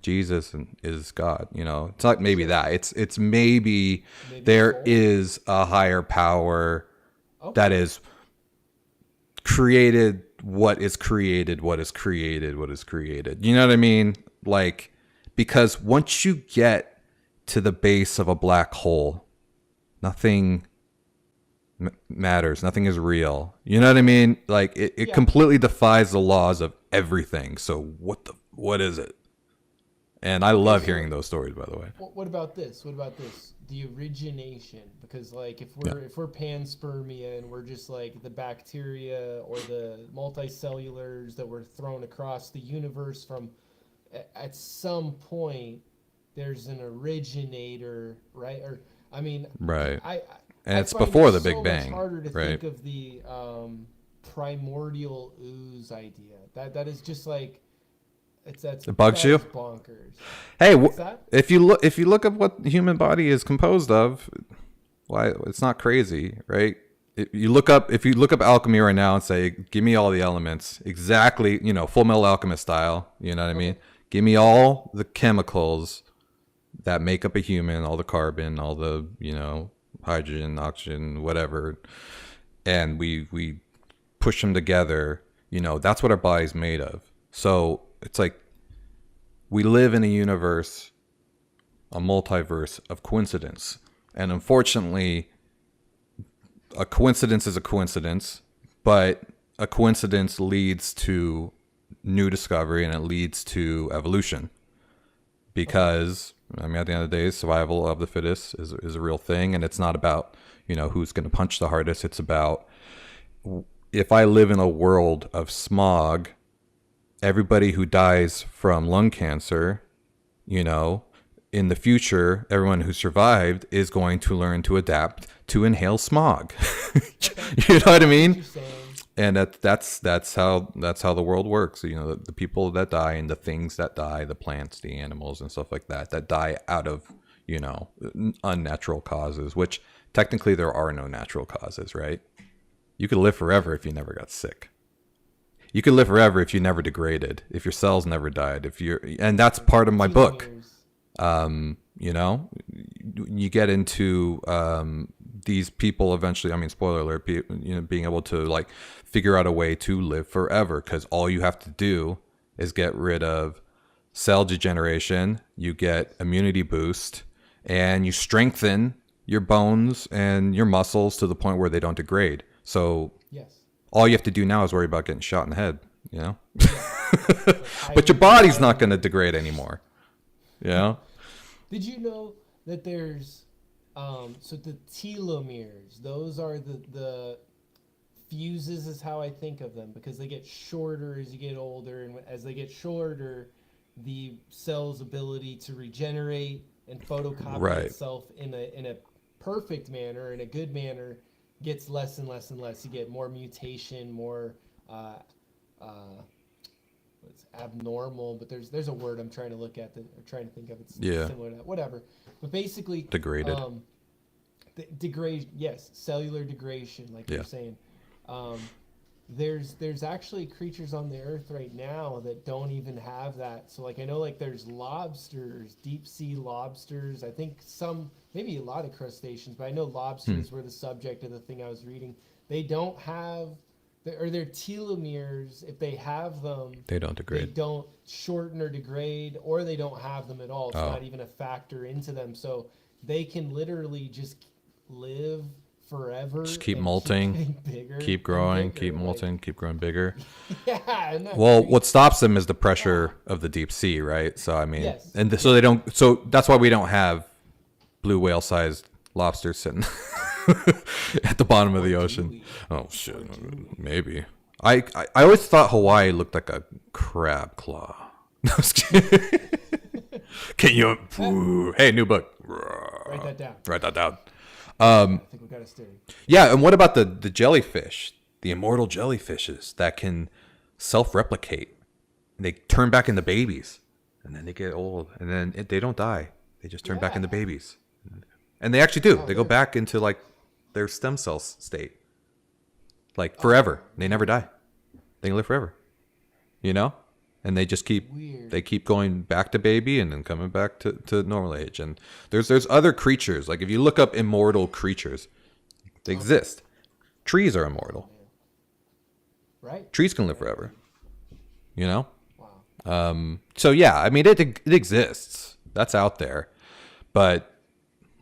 Jesus is God. It's not maybe that. It's maybe there soul? is a higher power that Okay. is created what is created, what is created, what is created. You know what I mean? Like, because once you get to the base of a black hole, nothing matters. Nothing is real. You know what I mean? Like, it Yeah. completely defies the laws of everything. So what is it? And I love hearing those stories, by the way. What about this? What about this? The origination, because like Yeah. if we're panspermia and we're just like the bacteria or the multicellulars that were thrown across the universe from at some point there's an originator, right? Or I mean, Right. I And I it's find before it the so Big much Bang, harder to right? think of the primordial ooze idea. That is just like It bugs that you? is bonkers. Hey, What's that? if you look at what the human body is composed of, why it's not crazy, right? If you look up alchemy right now and say, give me all the elements exactly, Full Metal Alchemist style, you know what I mean? Give me all the chemicals that make up a human, all the carbon, all the, hydrogen, oxygen, whatever, and we push them together. That's what our body's made of. So it's like we live in a universe, a multiverse of coincidence. And unfortunately, a coincidence is a coincidence, but a coincidence leads to new discovery and it leads to evolution. Because, I mean, at the end of the day, survival of the fittest is a real thing. And it's not about, who's going to punch the hardest. It's about, if I live in a world of smog, everybody who dies from lung cancer, in the future, everyone who survived is going to learn to adapt to inhale smog. You know what I mean? And that's how the world works. The people that die and the things that die, the plants, the animals, and stuff like that die out of unnatural causes. Which technically there are no natural causes, right? You could live forever if you never got sick. You could live forever if you never degraded, if your cells never died, and that's part of my book. You get into these people eventually. I mean, spoiler alert, being able to like figure out a way to live forever, because all you have to do is get rid of cell degeneration. You get immunity boost, and you strengthen your bones and your muscles to the point where they don't degrade. So Yes. all you have to do now is worry about getting shot in the head, Yeah. but your body's not going to degrade anymore. Did you know that there's so the telomeres, those are the fuses is how I think of them, because they get shorter as you get older, and as they get shorter, the cell's ability to regenerate and photocopy itself in a perfect manner, in a good manner, gets less and less and less. You get more mutation, more it's abnormal, but there's a word I'm trying to look at that or trying to think of. It's similar to that, whatever. But basically, degraded. Degrade, yes, cellular degradation, like you're saying. There's actually creatures on the earth right now that don't even have that. So like I know like there's lobsters, deep sea lobsters. I think maybe a lot of crustaceans, but I know lobsters were the subject of the thing I was reading. They don't have, or their telomeres, if they have them, they don't degrade. They don't shorten or degrade, or they don't have them at all. It's not even a factor into them. So they can literally just live forever. Just keep molting, keep growing, keep molting, keep growing bigger. Well, what stops them is the pressure of the deep sea, right? So I mean, so they don't. So that's why we don't have blue whale sized lobsters sitting at the bottom of the ocean. Oh shit, maybe. I always thought Hawaii looked like a crab claw. No, I was kidding. Can you? Hey, new book. Write that down. Write that down. I think we got a steering. Yeah, and what about the jellyfish, the immortal jellyfishes that can self-replicate? They turn back into babies, and then they get old, and then they don't die. They just turn back into babies. And they actually do. Oh, They go really? back into like their stem cell state, like forever. They never die. They can live forever. You know, and they just keep Weird. they keep going back to baby and then coming back to normal age. And there's other creatures. Like if you look up immortal creatures, they exist. Trees are immortal. Right? Trees can live forever. You know. Wow. So yeah, I mean it exists. That's out there, but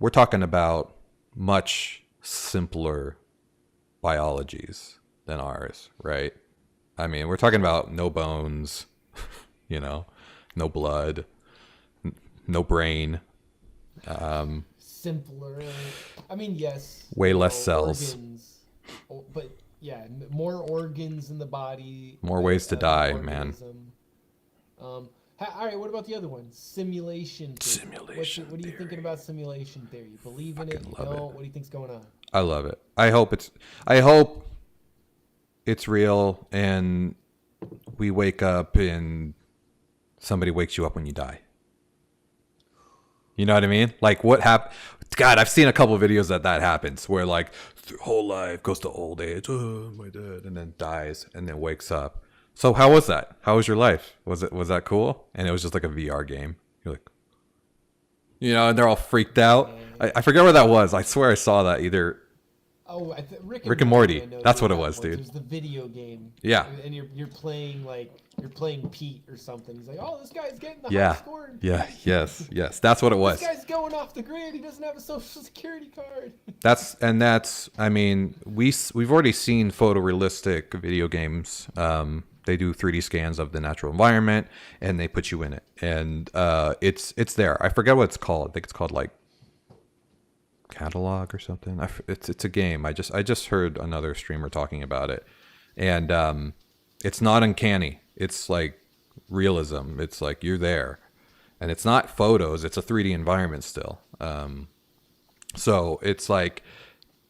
we're talking about much simpler biologies than ours, right? I mean, we're talking about no bones, you know, no blood, no brain, Simpler. I mean, yes. way less cells, Organs, but yeah, more organs in the body. more ways to die, man. organism. All right. What about the other one? Simulation theory. Simulation What are you thinking about simulation theory? You believe in it? You love it. don't? What do you think's going on? I love it. I hope it's real and we wake up and somebody wakes you up when you die. You know what I mean? Like what happened? God, I've seen a couple of videos that happens where like their whole life goes to old age. Oh, my dad, and then dies and then wakes up. So how was that? How was your life? Was that cool? And it was just like a VR game. You're like, you know, and they're all freaked out. I forget where that was. I swear I saw that either. Oh, Rick and Morty. I know That's who what it that was, dude. It was the video game. Yeah. And you're playing Pete or something. He's like, oh, this guy's getting the Yeah. high score. Yeah. Yes. That's what it was. This guy's going off the grid. He doesn't have a social security card. That's I mean, we've already seen photorealistic video games. They do 3D scans of the natural environment and they put you in it. And it's there. I forget what it's called. I think it's called like Catalog or something. It's a game. I just heard another streamer talking about it. And it's not uncanny. It's like realism. It's like you're there. And it's not photos, it's a 3D environment still. So it's like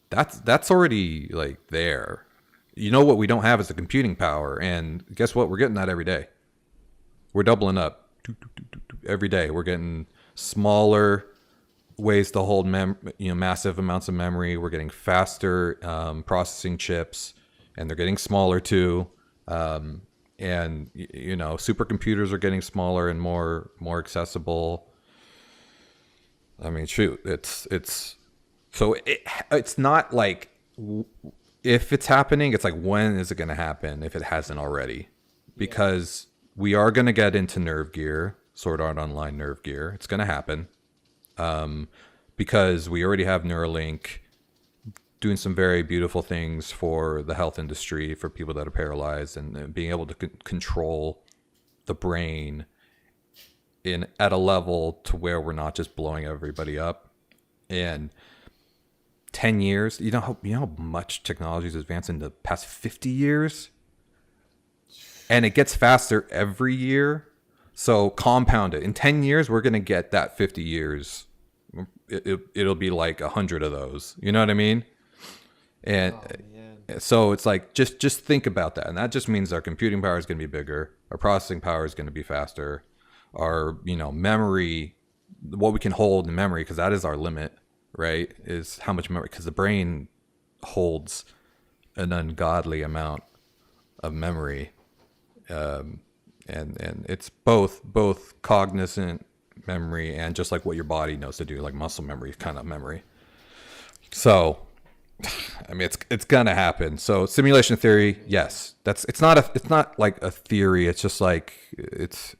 that's already like there. You know what we don't have is the computing power, and guess what? We're getting that every day. We're doubling up every day. We're getting smaller ways to hold massive amounts of memory. We're getting faster processing chips, and they're getting smaller too. And you know, supercomputers are getting smaller and more accessible. I mean, shoot, it's not like if it's happening, it's like when is it going to happen if it hasn't already? Because we are going to get into Nerve Gear, Sword Art Online Nerve Gear. It's going to happen because we already have Neuralink doing some very beautiful things for the health industry, for people that are paralyzed, and being able to control the brain at a level to where we're not just blowing everybody up. And 10 years, you know how much technology has advanced in the past 50 years? And it gets faster every year. So compound it. In 10 years, we're going to get that 50 years. It'll be like 100 of those. You know what I mean? And so it's like, just think about that. And that just means our computing power is going to be bigger. Our processing power is going to be faster. Our, memory, what we can hold in memory, because that is our limit, right? Is how much memory, because the brain holds an ungodly amount of memory. And it's both cognizant memory and just like what your body knows to do, like muscle memory kind of memory. So, I mean, it's gonna happen. So simulation theory, yes, it's not like a theory. It's just like it's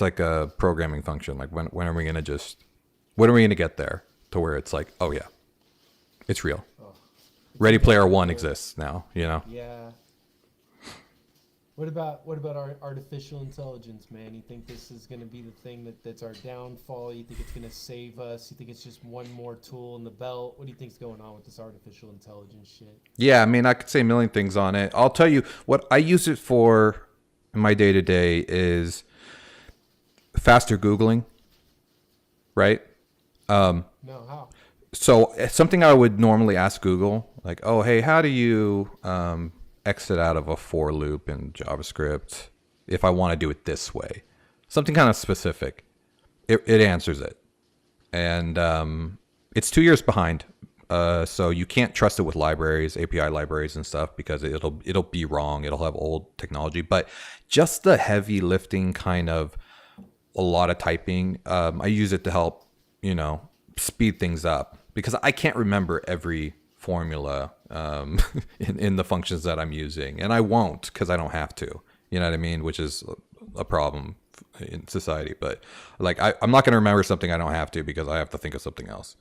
like a programming function. Like when are we gonna get there to where it's like, oh yeah, it's real. Ready Player One exists now. Yeah. What about our artificial intelligence, man? You think this is going to be the thing that's our downfall? You think it's going to save us? You think it's just one more tool in the belt? What do you think's going on with this artificial intelligence shit? Yeah, I mean, I could say a million things on it. I'll tell you what I use it for in my day-to-day is faster Googling, right? No, how? So something I would normally ask Google, like, oh, hey, how do you exit out of a for loop in JavaScript if I want to do it this way? Something kind of specific. It answers it. And It's 2 years behind. So you can't trust it with libraries, API libraries and stuff, because it'll be wrong. It'll have old technology. But just the heavy lifting kind of a lot of typing, I use it to help, speed things up, because I can't remember every formula in the functions that I'm using, and I won't, because I don't have to. You know what I mean? Which is a problem in society. But like I'm not going to remember something I don't have to, because I have to think of something else.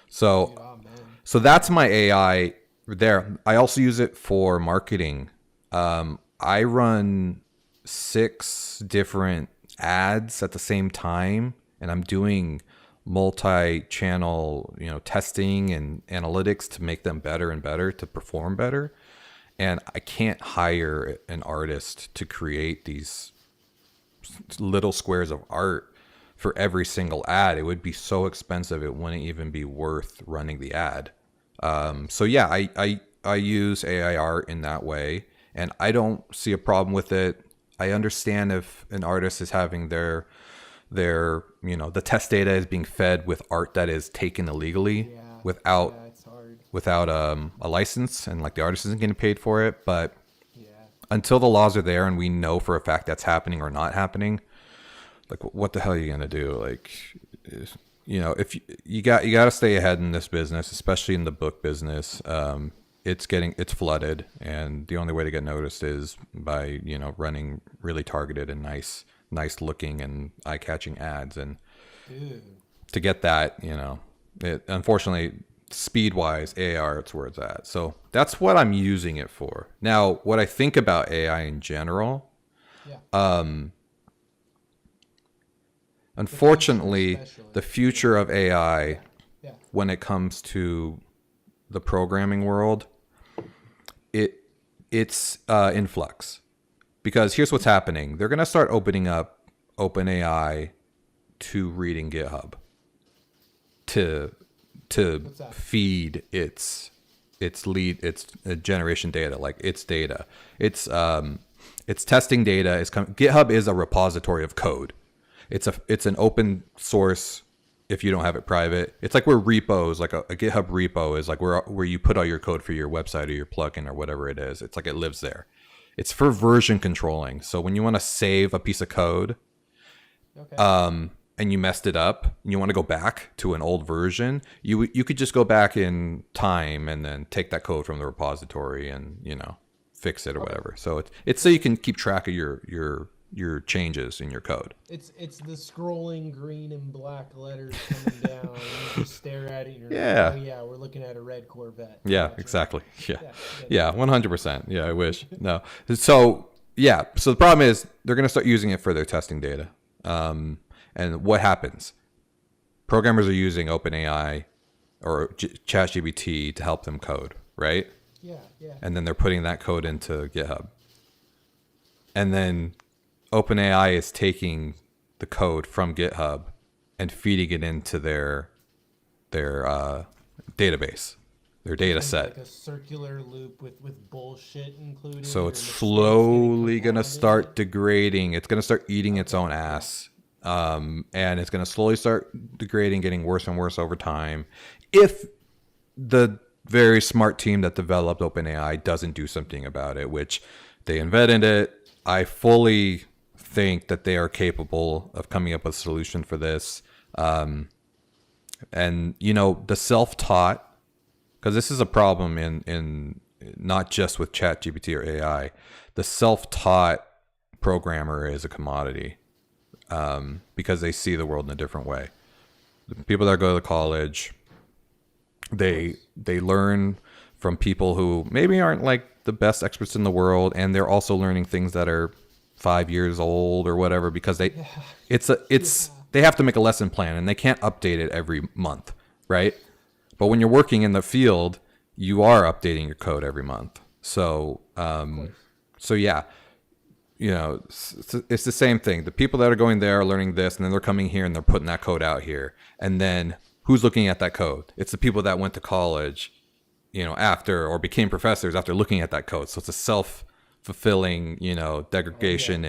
So so that's my AI there. I also use it for marketing. I run 6 different ads at the same time, and I'm doing multi-channel, testing and analytics to make them better and better, to perform better. And I can't hire an artist to create these little squares of art for every single ad. It would be so expensive, it wouldn't even be worth running the ad. So yeah, I use AI art in that way, and I don't see a problem with it. I understand if an artist is having their the test data is being fed with art that is taken illegally without a license, and like the artist isn't getting paid for it. But until the laws are there and we know for a fact that's happening or not happening, like what the hell are you gonna do? Like, if you got to stay ahead in this business, especially in the book business. It's flooded, and the only way to get noticed is by running really targeted and nice looking and eye-catching ads. And to get that, it unfortunately, speed wise, AI it's where it's at. So that's what I'm using it for. Now, what I think about AI in general, unfortunately, the future of AI when it comes to the programming world, it's in flux. Because here's what's happening. They're going to start opening up OpenAI to reading GitHub to feed its generation data, like its data. It's testing data is coming. GitHub is a repository of code. It's an open source. If you don't have it private, it's like where repos, like a GitHub repo is like where you put all your code for your website or your plugin or whatever it is. It's like it lives there. It's for version controlling. So when you want to save a piece of code, and you messed it up, and you want to go back to an old version, you could just go back in time and then take that code from the repository and fix it or whatever. So it's so you can keep track of your changes in your code. It's the scrolling green and black letters coming down, and you just stare at it and you're like, oh yeah, we're looking at a red Corvette. Yeah, exactly. Yeah, 100%. Yeah, I wish. No. So the problem is they're going to start using it for their testing data. And what happens? Programmers are using OpenAI or ChatGPT to help them code, right? Yeah. And then they're putting that code into GitHub. And then OpenAI is taking the code from GitHub and feeding it into their database, their data set. Like a circular loop with bullshit included. So it's slowly going to start degrading. It's going to start eating its own ass. And it's going to slowly start degrading, getting worse and worse over time. If the very smart team that developed OpenAI doesn't do something about it, which they invented it, I fully think that they are capable of coming up with a solution for this. And the self-taught, because this is a problem in not just with ChatGPT or AI, the self-taught programmer is a commodity, because they see the world in a different way. The people that go to college, they learn from people who maybe aren't like the best experts in the world, and they're also learning things that are 5 years old or whatever, because they have to make a lesson plan and they can't update it every month, right? But when you're working in the field, you are updating your code every month. So yeah, it's the same thing. The people that are going there are learning this, and then they're coming here and they're putting that code out here. And then who's looking at that code? It's the people that went to college, after, or became professors after looking at that code. So it's a self-fulfilling, degradation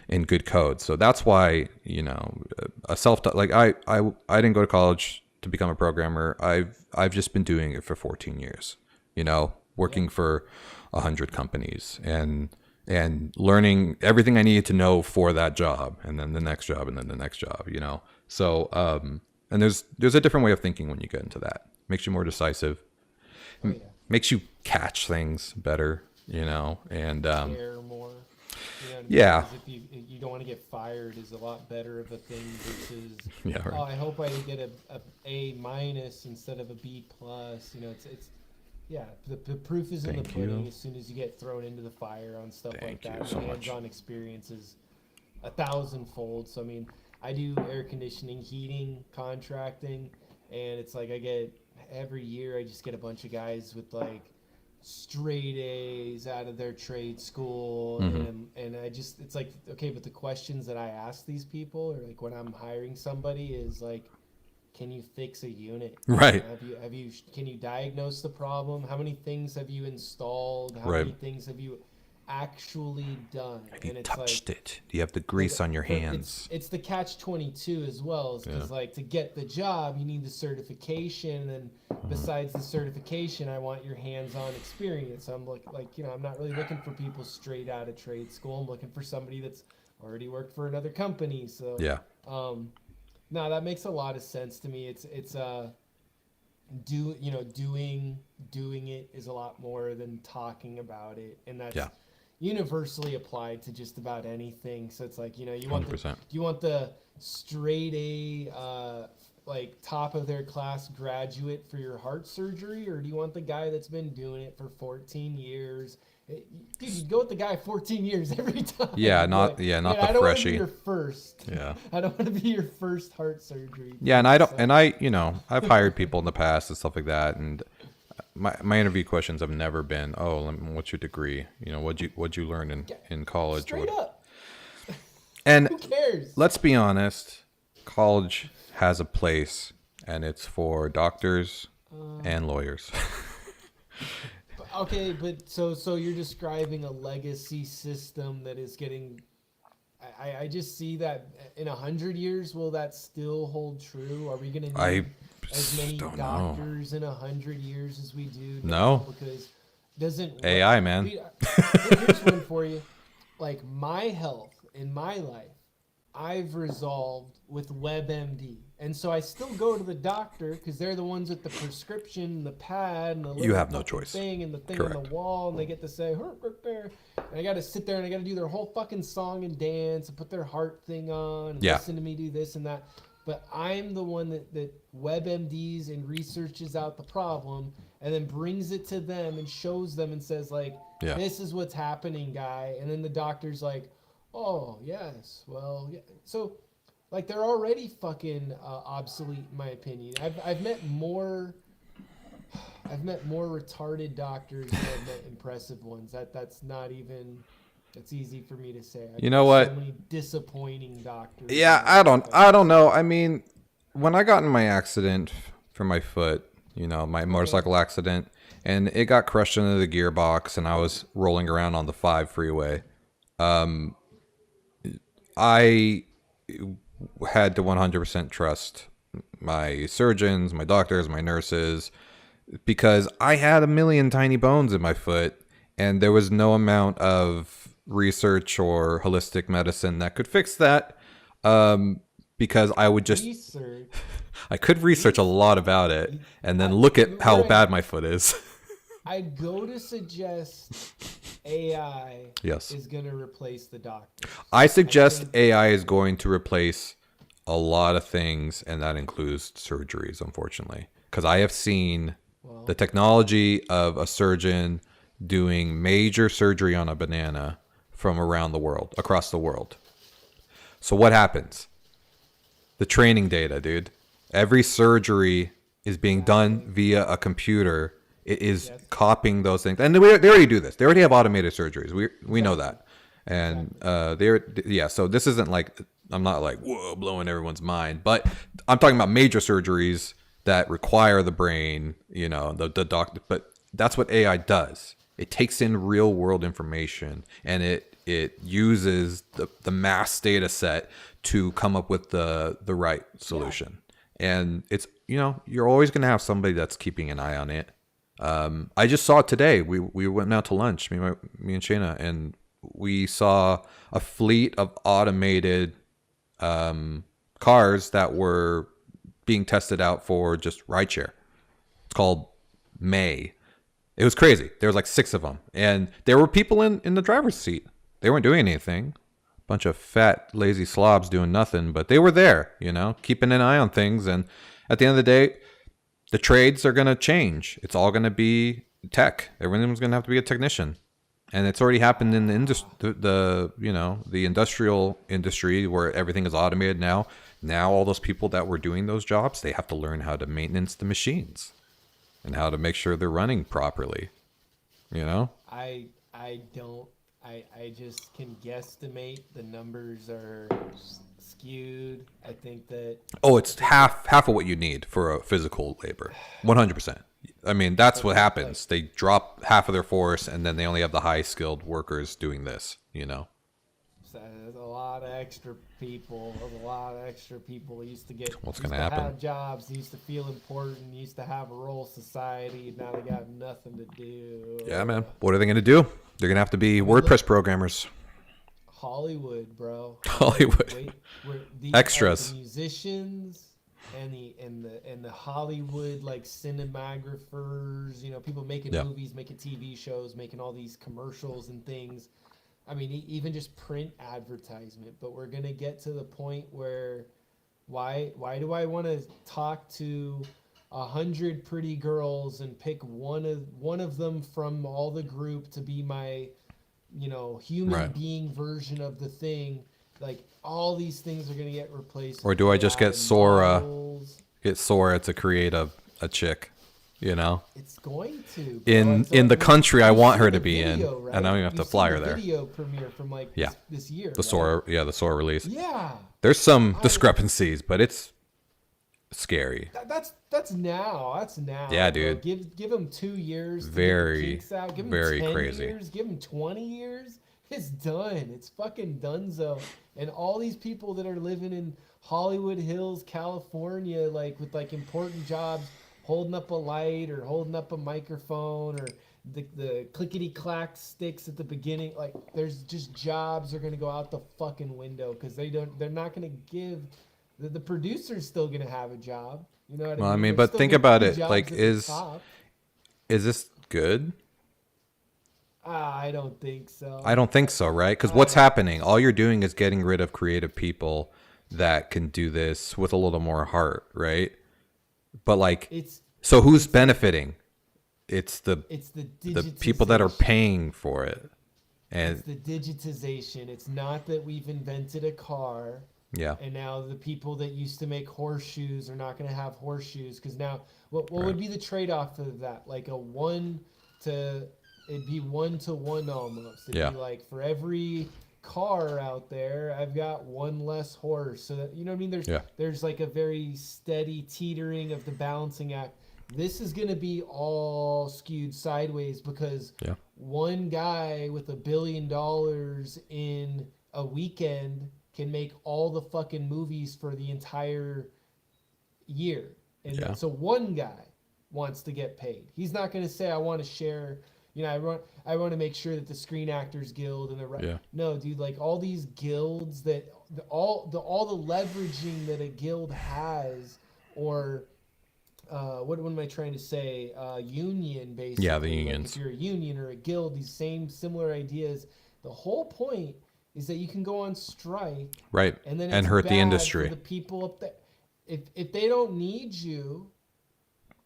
in good code. So that's why, a self, like I didn't go to college to become a programmer, I've just been doing it for 14 years. Working for 100 companies and learning everything I needed to know for that job, and then the next job, and then the next job. So and there's a different way of thinking when you get into that. Makes you more decisive. Makes you catch things better. And care more. Yeah. If you don't want to get fired is a lot better of a thing versus Yeah, right. oh, I hope I get a minus instead of a B plus. It's yeah, the proof is in the pudding. As soon as you get thrown into the fire on stuff like that, so hands-on experience is 1,000-fold. So I mean, I do air conditioning, heating, contracting, and it's like I get every year I just get a bunch of guys with like straight A's out of their trade school, and I just, it's like, okay, but the questions that I ask these people, or like when I'm hiring somebody, is like, can you fix a unit? Right. Can you diagnose the problem? How many things have you installed? How Right. many things have you actually done? Have you touched it? Do you have the grease on your hands? It's the catch-22 as well, because like to get the job, you need the certification, and besides the certification, I want your hands-on experience. I'm I'm not really looking for people straight out of trade school. I'm looking for somebody that's already worked for another company. So Yeah. No, that makes a lot of sense to me. It's doing it is a lot more than talking about it, and that's universally applied to just about anything. So it's like, you want 100%. do you want the straight A like top of their class graduate for your heart surgery, or do you want the guy that's been doing it for 14 years? Dude, you go with the guy 14 years every time. Yeah, not the I don't want to freshie. be your first. Yeah. I don't want to be your first heart surgery. Yeah, and I've hired people in the past and stuff like that, and my interview questions have never been, oh, what's your degree? What'd you learn in college? Straight up. And who cares? Let's be honest, college has a place, and it's for doctors and lawyers. Okay, but so you're describing a legacy system that is getting. I just see that in 100 years, will that still hold true? Are we going to need as many doctors in 100 years as we do now? No, because doesn't AI, man. Here's one for you. Like my health in my life, I've resolved with WebMD. And so I still go to the doctor because they're the ones with the prescription, the pad, and the little you have no choice. thing, and the thing Correct. on the wall, and they get to say, and I got to sit there and I got to do their whole fucking song and dance and put their heart thing on and listen to me do this and that. But I'm the one that WebMDs and researches out the problem and then brings it to them and shows them and says, like, this is what's happening, guy. And then the doctor's like, oh, yes, well, yeah. So, like, they're already fucking obsolete, in my opinion. I've met more retarded doctors than I've met impressive ones. That's not even. That's easy for me to say. You know what? So many disappointing doctors. Yeah, I don't know. I mean, when I got in my accident for my foot, my motorcycle accident, and it got crushed into the gearbox, and I was rolling around on the 5 freeway. I had to 100% trust my surgeons, my doctors, my nurses, because I had a million tiny bones in my foot, and there was no amount of research or holistic medicine that could fix that. Because I would just I could research a lot about it and then look at how bad my foot is. I'd go to suggest AI is going to replace the doctor. I suggest AI is going to replace a lot of things, and that includes surgeries, unfortunately. Because I have seen the technology of a surgeon doing major surgery on a banana from around the world, across the world. So what happens? The training data, dude. Every surgery is being done via a computer. It is copying those things, and they already do this. They already have automated surgeries. We know that, and So this isn't like, I'm not like blowing everyone's mind, but I'm talking about major surgeries that require the brain. The doctor. But that's what AI does. It takes in real world information, and it uses the mass data set to come up with the right solution. And it's, you're always going to have somebody that's keeping an eye on it. I just saw it today. We went out to lunch, me and Shayna, and we saw a fleet of automated cars that were being tested out for just rideshare. It's called May. It was crazy. There was like 6 of them, and there were people in the driver's seat. They weren't doing anything. Bunch of fat, lazy slobs doing nothing, but they were there, keeping an eye on things. And at the end of the day, the trades are going to change. It's all going to be tech. Everyone's going to have to be a technician. And it's already happened in the industrial industry where everything is automated now. Now all those people that were doing those jobs, they have to learn how to maintenance the machines and how to make sure they're running properly. I don't. I just can guesstimate the numbers are skewed. I think that it's half of what you need for a physical labor. 100%. I mean, that's what happens. They drop half of their force, and then they only have the high skilled workers doing this. So there's a lot of extra people. Used to get. What's gonna happen? Have jobs. Used to feel important. Used to have a role in society. Now they got nothing to do. Yeah, man. What are they gonna do? They're gonna have to be WordPress programmers. Hollywood, bro. Hollywood. Extras. The musicians and the Hollywood like cinematographers. People making movies, making TV shows, making all these commercials and things. I mean, even just print advertisement. But we're gonna get to the point where, why do I want to talk to 100 pretty girls and pick one of them from all the group to be my, human being version of the thing? Like all these things are gonna get replaced. Or do I just get Sora? Get Sora to create a chick. It's going to in the country I want her to be in, right? And I don't even have to fly her there. Video premiere from this year. The Sora, the Sora release. Yeah. There's some discrepancies, but it's scary. That's now. Yeah, bro. dude. Give them 2 years. Very, Give them very 10 crazy. Years, give them 20 years. It's done. It's fucking donezo. And all these people that are living in Hollywood Hills, California, with important jobs, holding up a light or holding up a microphone or the clickety clack sticks at the beginning. There's just jobs are gonna go out the fucking window because they're not gonna give the producer's still gonna have a job. You know what I mean? But think about it. Is this good? I don't think so. I don't think so, right? Because what's happening? All you're doing is getting rid of creative people that can do this with a little more heart, right? But so who's benefiting? It's the people that are paying for it. And it's the digitization. It's not that we've invented a car. Yeah. And now the people that used to make horseshoes are not going to have horseshoes because now what would be the trade-off of that? It'd be 1-to-1 almost. It'd be like for every car out there, I've got one less horse. So that, you know what I mean? There's like a very steady teetering of the balancing act. This is going to be all skewed sideways because one guy with $1 billion in a weekend can make all the fucking movies for the entire year. And so one guy wants to get paid. He's not going to say, I want to share, I want to make sure that the Screen Actors Guild and no, dude, all these guilds that all the leveraging that a guild has, or what am I trying to say? Union, basically. Yeah, the unions. If you're a union or a guild, these similar ideas. The whole point is that you can go on strike, right, and then and hurt the industry. For the people up there, if they don't need you,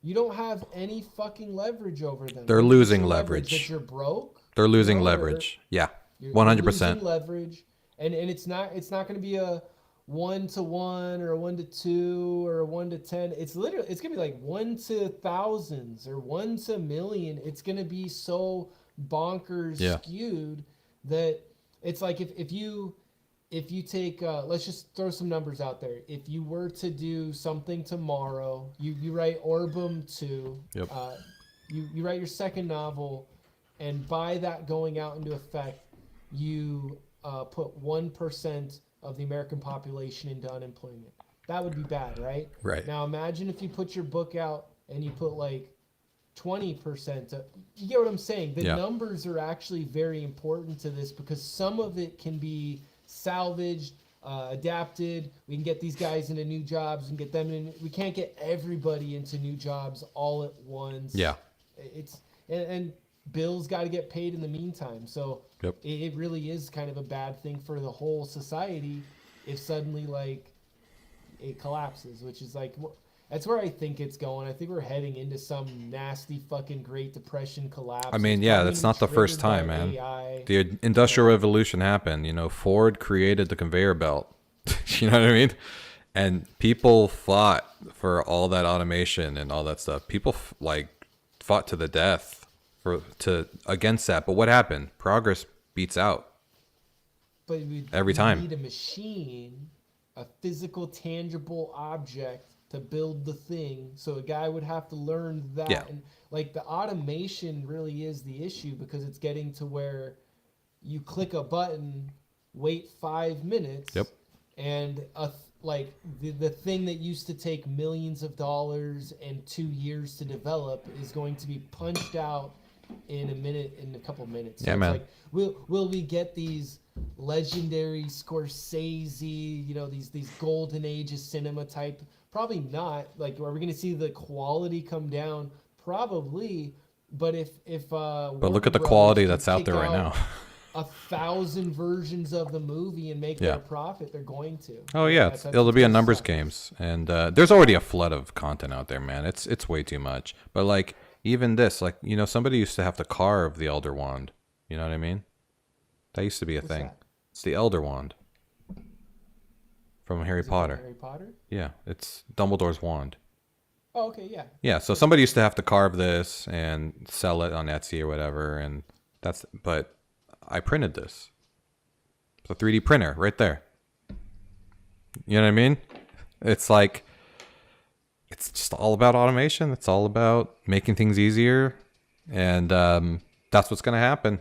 you don't have any fucking leverage over them. They're losing leverage. That you're broke. They're losing leverage. Yeah, 100%. Leverage, and it's not going to be a 1-to-1 or a 1-to-2 or a 1-to-10. It's gonna be like 1 to thousands or 1 to million. It's gonna be so bonkers skewed that it's like if you take let's just throw some numbers out there. If you were to do something tomorrow, you write Orbem 2, you write your second novel, and by that going out into effect, you put 1% of the American population into unemployment. that would be bad, right? Right. Now imagine if you put your book out and you put like 20%. You get what I'm saying? The Yeah. numbers are actually very important to this because some of it can be salvaged, adapted. We can get these guys into new jobs and get them in. We can't get everybody into new jobs all at once. Yeah. It's and bills got to get paid in the meantime. So Yep. it really is kind of a bad thing for the whole society if suddenly like it collapses, which is like that's where I think it's going. I think we're heading into some nasty fucking Great Depression collapse. I mean, yeah, that's not the first time, man. AI. The Industrial Revolution happened. You know, Ford created the conveyor belt. You know what I mean? And people fought for all that automation and all that stuff. People fought to the death against that. But what happened? Progress beats out. But every time. We need a machine, a physical, tangible object to build the thing. So a guy would have to learn that. Yeah. And like the automation really is the issue because it's getting to where you click a button, wait 5 minutes, Yep. and like the thing that used to take millions of dollars and 2 years to develop is going to be punched out in a couple minutes. Yeah, so man. It's like, will we get these legendary Scorsese, you know, these golden age of cinema type? Probably not. Like, are we going to see the quality come down? Probably. But but look at the quality that's out there right now. 1,000 versions of the movie and make their profit, they're going to. Oh yeah, it'll be a numbers games, and there's already a flood of content out there, man. It's way too much. But like even this, like, you know, somebody used to have to carve the Elder Wand. You know what I mean? That used to be a thing. That? It's the Elder Wand from Harry Potter. Harry Potter? Yeah, it's Dumbledore's wand. Oh, okay, yeah. Yeah, so somebody used to have to carve this and sell it on Etsy or whatever, and but I printed this. It's a 3D printer right there. You know what I mean? It's like, it's just all about automation. It's all about making things easier, and that's what's going to happen.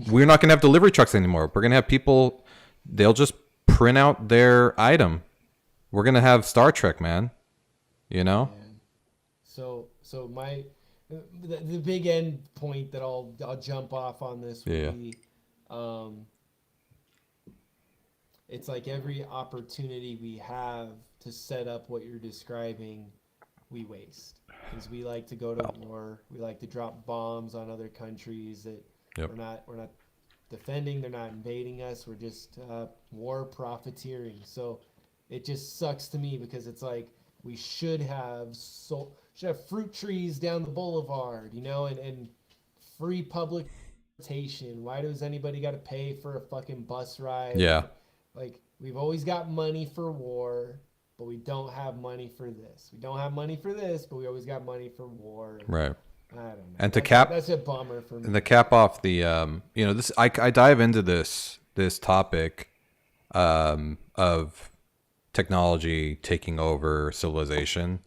We're not going to have delivery trucks anymore. We're going to have people, they'll just print out their item. We're going to have Star Trek, man. You know? So the big end point that I'll jump off on this would be, it's like every opportunity we have to set up what you're describing, we waste. Because we like to go to war, we like to drop bombs on other countries that we're not defending, they're not invading us, we're just war profiteering. So it just sucks to me because it's like we should have fruit trees down the boulevard, you know, and free public transportation. Why does anybody got to pay for a fucking bus ride? Yeah. Like, we've always got money for war, but we don't have money for this. We don't have money for this, but we always got money for war. Right. I don't know. And that's a bummer for me. And to cap off the, you know, this, I dive into this topic of technology taking over civilization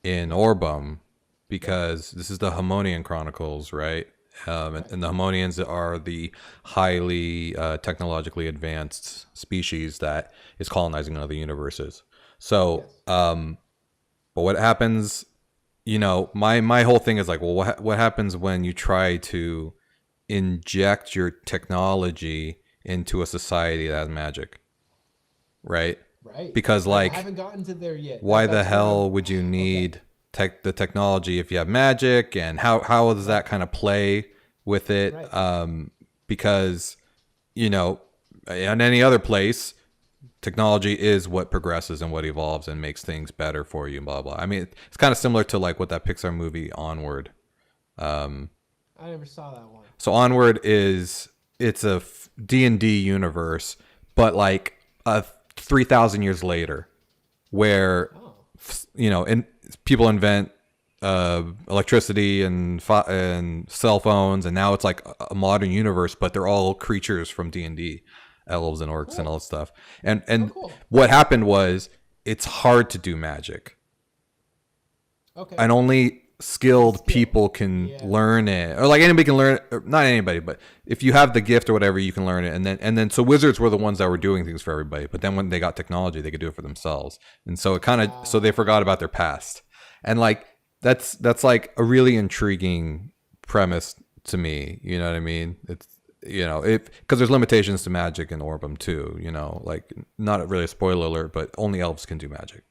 in Orbem, because this is the Hammonian Chronicles, right? And the Hammonians are the highly technologically advanced species that is colonizing other universes. So, but what happens, you know, my whole thing is like, well, what happens when you try to inject your technology into a society that has magic, right? Right. Because like, I haven't gotten to there yet. Why the hell would you need the technology if you have magic, and how does that kind of play with it? Right. Because, you know, in any other place, technology is what progresses and what evolves and makes things better for you and blah, blah. I mean, it's kind of similar to like what that Pixar movie Onward. I never saw that one. So Onward it's a D&D universe, but like 3,000 years later, where you know, and people invent electricity and cell phones, and now it's like a modern universe, but they're all creatures from D&D, elves and orcs and all that stuff. And what happened was, it's hard to do magic. Okay. And only skilled people can learn it, or like anybody can learn it, or not anybody, but if you have the gift or whatever, you can learn it. And then so wizards were the ones that were doing things for everybody, but then when they got technology, they could do it for themselves. And so it kind of, so they forgot about their past. And like that's like a really intriguing premise to me, you know what I mean? It's, you know, because there's limitations to magic in Orbem too, you know, like not really a spoiler alert, but only elves can do magic.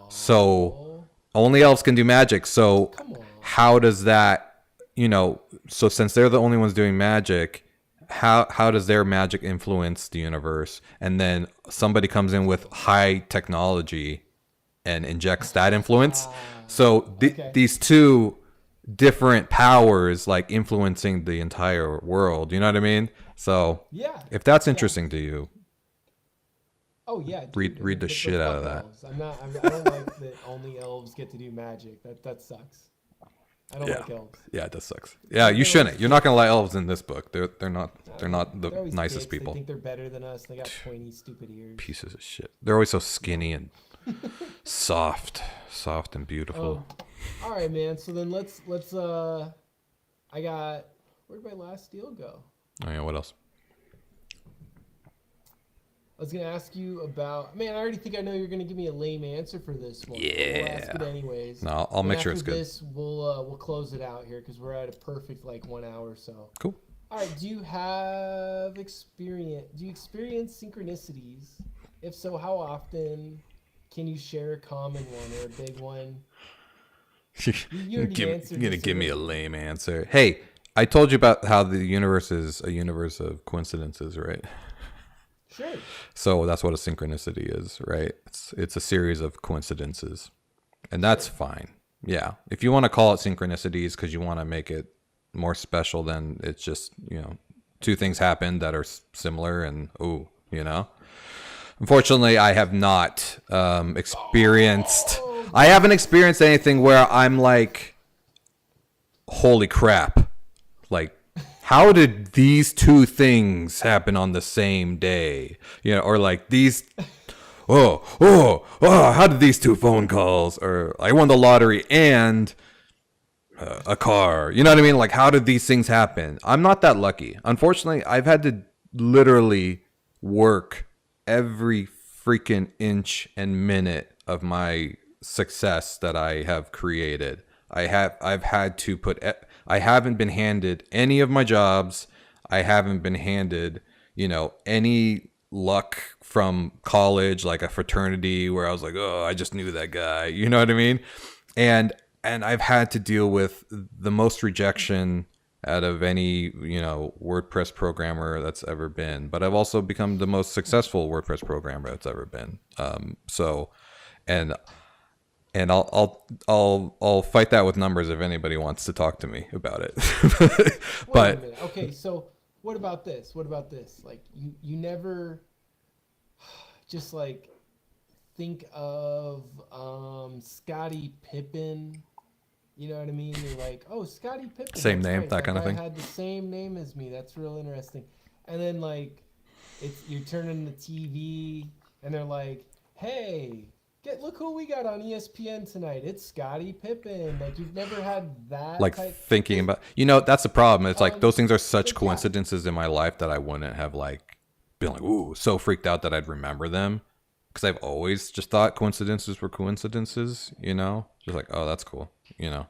So only elves can do magic. So how does that, you know, so since they're the only ones doing magic, how does their magic influence the universe? And then somebody comes in with high technology and injects that influence. So these two different powers like influencing the entire world, you know what I mean? So if that's interesting to you, oh yeah, dude, read the shit out of that. Elves. I don't like that only elves get to do magic. That sucks. I don't like elves. Yeah, that sucks. Yeah, you shouldn't. You're not gonna like elves in this book. They're not the nicest people. They think they're better than us. They got pointy, stupid ears. Pieces of shit. They're always so skinny and soft and beautiful. All right, man. So then let's I got, where'd my last deal go? Oh yeah, what else? I was gonna ask you about, man, I already think I know you're gonna give me a lame answer for this one. Yeah. We'll ask it anyways. No, I'll make sure it's good. After this, we'll close it out here because we're at a perfect like 1 hour or so. Cool. All right. Do you experience synchronicities? If so, how often? Can you share a common one or a big one? You're gonna give me a lame answer. Hey, I told you about how the universe is a universe of coincidences, right? Sure. So that's what a synchronicity is, right? It's a series of coincidences, and that's fine. Yeah, if you want to call it synchronicities because you want to make it more special, then it's just, you know, two things happen that are similar, and you know. Unfortunately, I have not experienced. I haven't experienced anything where I'm like, holy crap, like, how did these two things happen on the same day? You know, or like these, how did these two phone calls, or I won the lottery and a car, you know what I mean? Like, how did these things happen? I'm not that lucky. Unfortunately, I've had to literally work every freaking inch and minute of my success that I have created. I've had to put, I haven't been handed any of my jobs. I haven't been handed, you know, any luck from college, like a fraternity where I was like, oh, I just knew that guy, you know what I mean? And I've had to deal with the most rejection out of any, you know, WordPress programmer that's ever been. But I've also become the most successful WordPress programmer that's ever been. And I'll fight that with numbers if anybody wants to talk to me about it. But wait a minute. Okay, so what about this? Like you never just like think of Scottie Pippen. You know what I mean? You're like, oh, Scottie Pippen. Same name, right. that kind of thing. Had the same name as me. That's real interesting. And then like, you're turning the TV, and they're like, hey, look who we got on ESPN tonight. It's Scottie Pippen. Like, you've never had that. Like thinking about, you know, that's the problem. It's like those things are such coincidences in my life that I wouldn't have like been like, ooh, so freaked out that I'd remember them. Because I've always just thought coincidences were coincidences, you know? Just like, oh, that's cool, you know?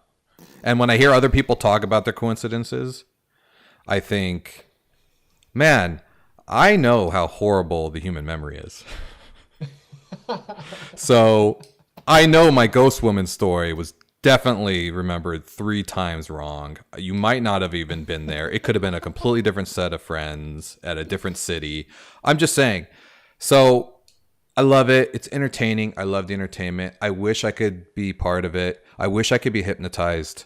And when I hear other people talk about their coincidences, I think, man, I know how horrible the human memory is. So I know my ghost woman story was definitely remembered 3 times wrong. You might not have even been there. It could have been a completely different set of friends at a different city. I'm just saying. So I love it. It's entertaining. I love the entertainment. I wish I could be part of it. I wish I could be hypnotized.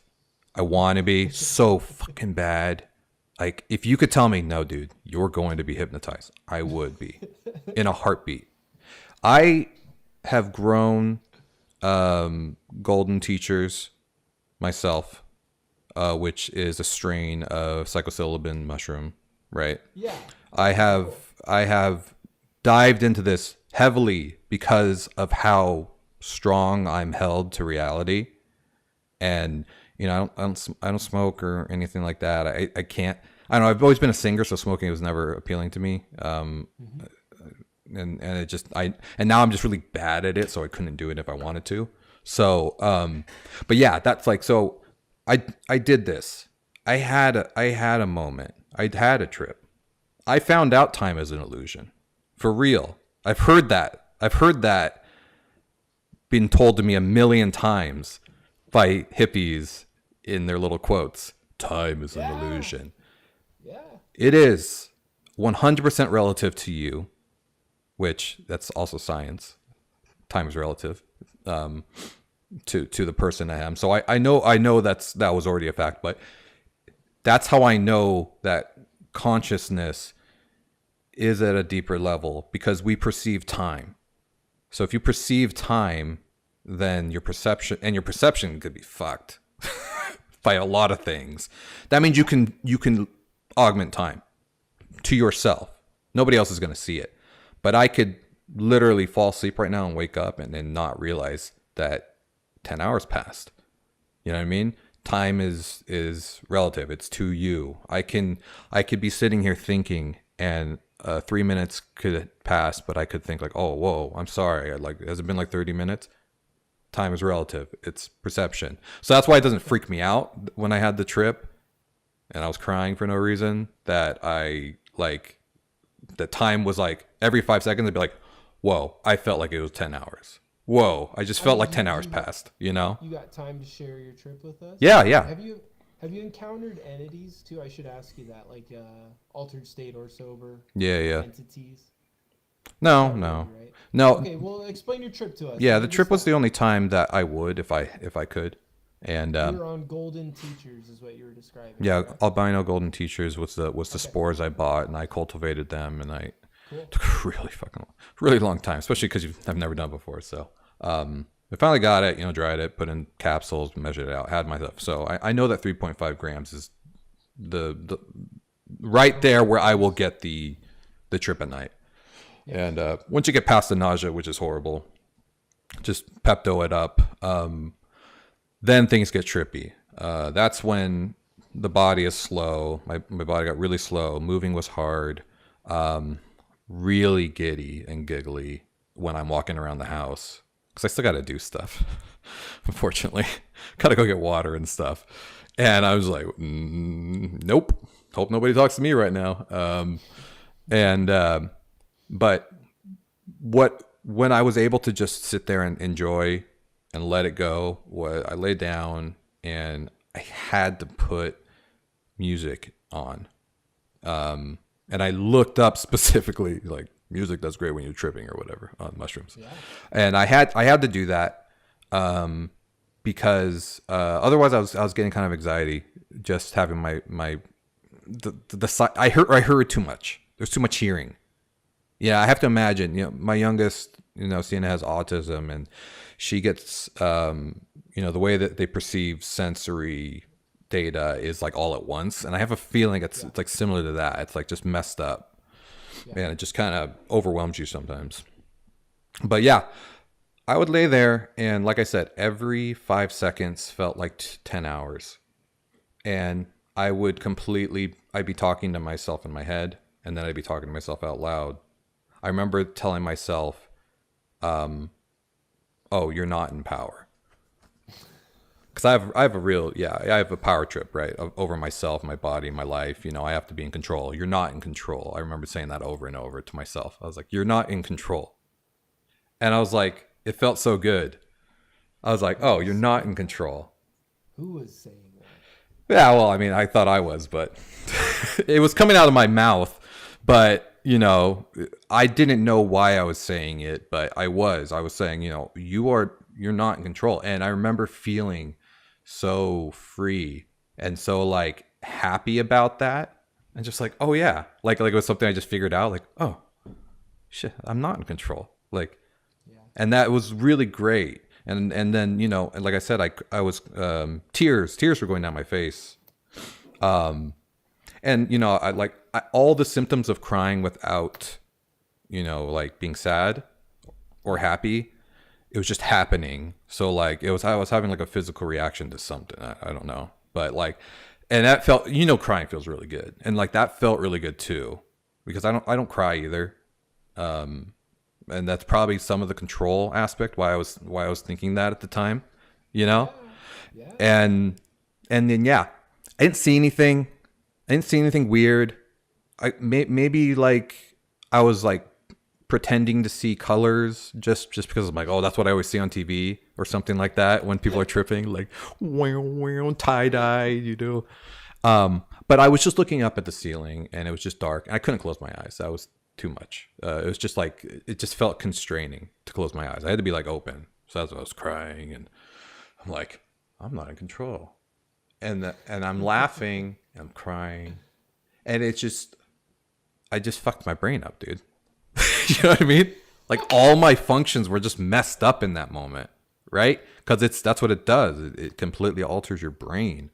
I want to be so fucking bad. Like, if you could tell me, no, dude, you're going to be hypnotized, I would be in a heartbeat. I have grown golden teachers myself, which is a strain of psilocybin mushroom, right? Yeah. I have dived into this heavily because of how strong I'm held to reality. And I don't smoke or anything like that. I can't. I don't know. I've always been a singer, so smoking was never appealing to me. And it just and now I'm just really bad at it, so I couldn't do it if I wanted to. So but yeah, that's like, so I did this. I had a moment. I had a trip. I found out time is an illusion. For real. I've heard that been told to me a million times by hippies in their little quotes. Time is an illusion. Yeah. It is 100% relative to you, which that's also science. Time is relative to the person I am. So I know that was already a fact, but that's how I know that consciousness is at a deeper level, because we perceive time. So if you perceive time, then your perception could be fucked by a lot of things. That means you can augment time to yourself. Nobody else is going to see it. But I could literally fall asleep right now and wake up and then not realize that 10 hours passed. You know what I mean? Time is relative. It's to you. I could be sitting here thinking, and 3 minutes could pass, but I could think like, oh, whoa, I'm sorry. Has it been like 30 minutes? Time is relative. It's perception. So that's why it doesn't freak me out when I had the trip and I was crying for no reason, that the time was like every 5 seconds I'd be like, whoa, I felt like it was 10 hours. Whoa, I just felt like 10 hours passed, You got time to share your trip with us? Yeah. Have you encountered entities too? I should ask you that, like altered state or sober. Yeah. Entities. No. Right? No. Okay, well, explain your trip to us. Yeah, the trip was the only time that I would, if I could. And you were on golden teachers, is what you were describing. Yeah, correct? albino golden teachers was the spores I bought, and I cultivated them, and I took a really long time, especially because I've never done it before. So I finally got it, dried it, put in capsules, measured it out, had my stuff. So I know that 3.5 grams is the right there where I will get the trip at night. And once you get past the nausea, which is horrible, just Pepto it up. Then things get trippy. That's when the body is slow. My body got really slow. Moving was hard. Really giddy and giggly when I'm walking around the house, because I still got to do stuff. Unfortunately, got to go get water and stuff. And I was like, nope. Hope nobody talks to me right now. But when I was able to just sit there and enjoy and let it go, I laid down and I had to put music on. And I looked up specifically, like, music that's great when you're tripping or whatever on mushrooms. Yeah. And I had to do that because otherwise I was getting kind of anxiety just having I heard too much. There's too much hearing. Yeah, I have to imagine, my youngest, Sienna has autism, and she gets, the way that they perceive sensory data is like all at once. And I have a feeling it's like similar to that. It's like just messed up. Yeah. And it just kind of overwhelms you sometimes. But yeah, I would lay there, and like I said, every 5 seconds felt like 10 hours. And I'd be talking to myself in my head, and then I'd be talking to myself out loud. I remember telling myself, oh, you're not in power. Because I have a power trip, right? Over myself, my body, my life. I have to be in control. You're not in control. I remember saying that over and over to myself. I was like, you're not in control. And I was like, it felt so good. I was like, oh, you're not in control. Who was saying that? Yeah, well, I mean, I thought I was, but it was coming out of my mouth. But I didn't know why I was saying it, but I was saying, you're not in control. And I remember feeling so free and so like happy about that. And just like, oh yeah. Like it was something I just figured out, like, oh shit, I'm not in control. Like, yeah. And that was really great. And then, and like I said, I was, tears were going down my face. And, all the symptoms of crying without, like being sad or happy, it was just happening. So like I was having like a physical reaction to something. I don't know, but like, and that felt, crying feels really good, and like that felt really good too, because I don't cry either. And that's probably some of the control aspect why I was thinking that at the time, you know. Yeah. And then yeah, I didn't see anything. I didn't see anything weird. Maybe like I was like pretending to see colors just because I'm like, oh, that's what I always see on TV or something like that when people are tripping, like wow, tie dye, But I was just looking up at the ceiling and it was just dark. I couldn't close my eyes. That was too much. It was just like it just felt constraining to close my eyes. I had to be like open. So that's why I was crying, and I'm like, I'm not in control. And I'm laughing, and I'm crying, and I just fucked my brain up, dude. You know what I mean? Like all my functions were just messed up in that moment, right? Because that's what it does. It completely alters your brain.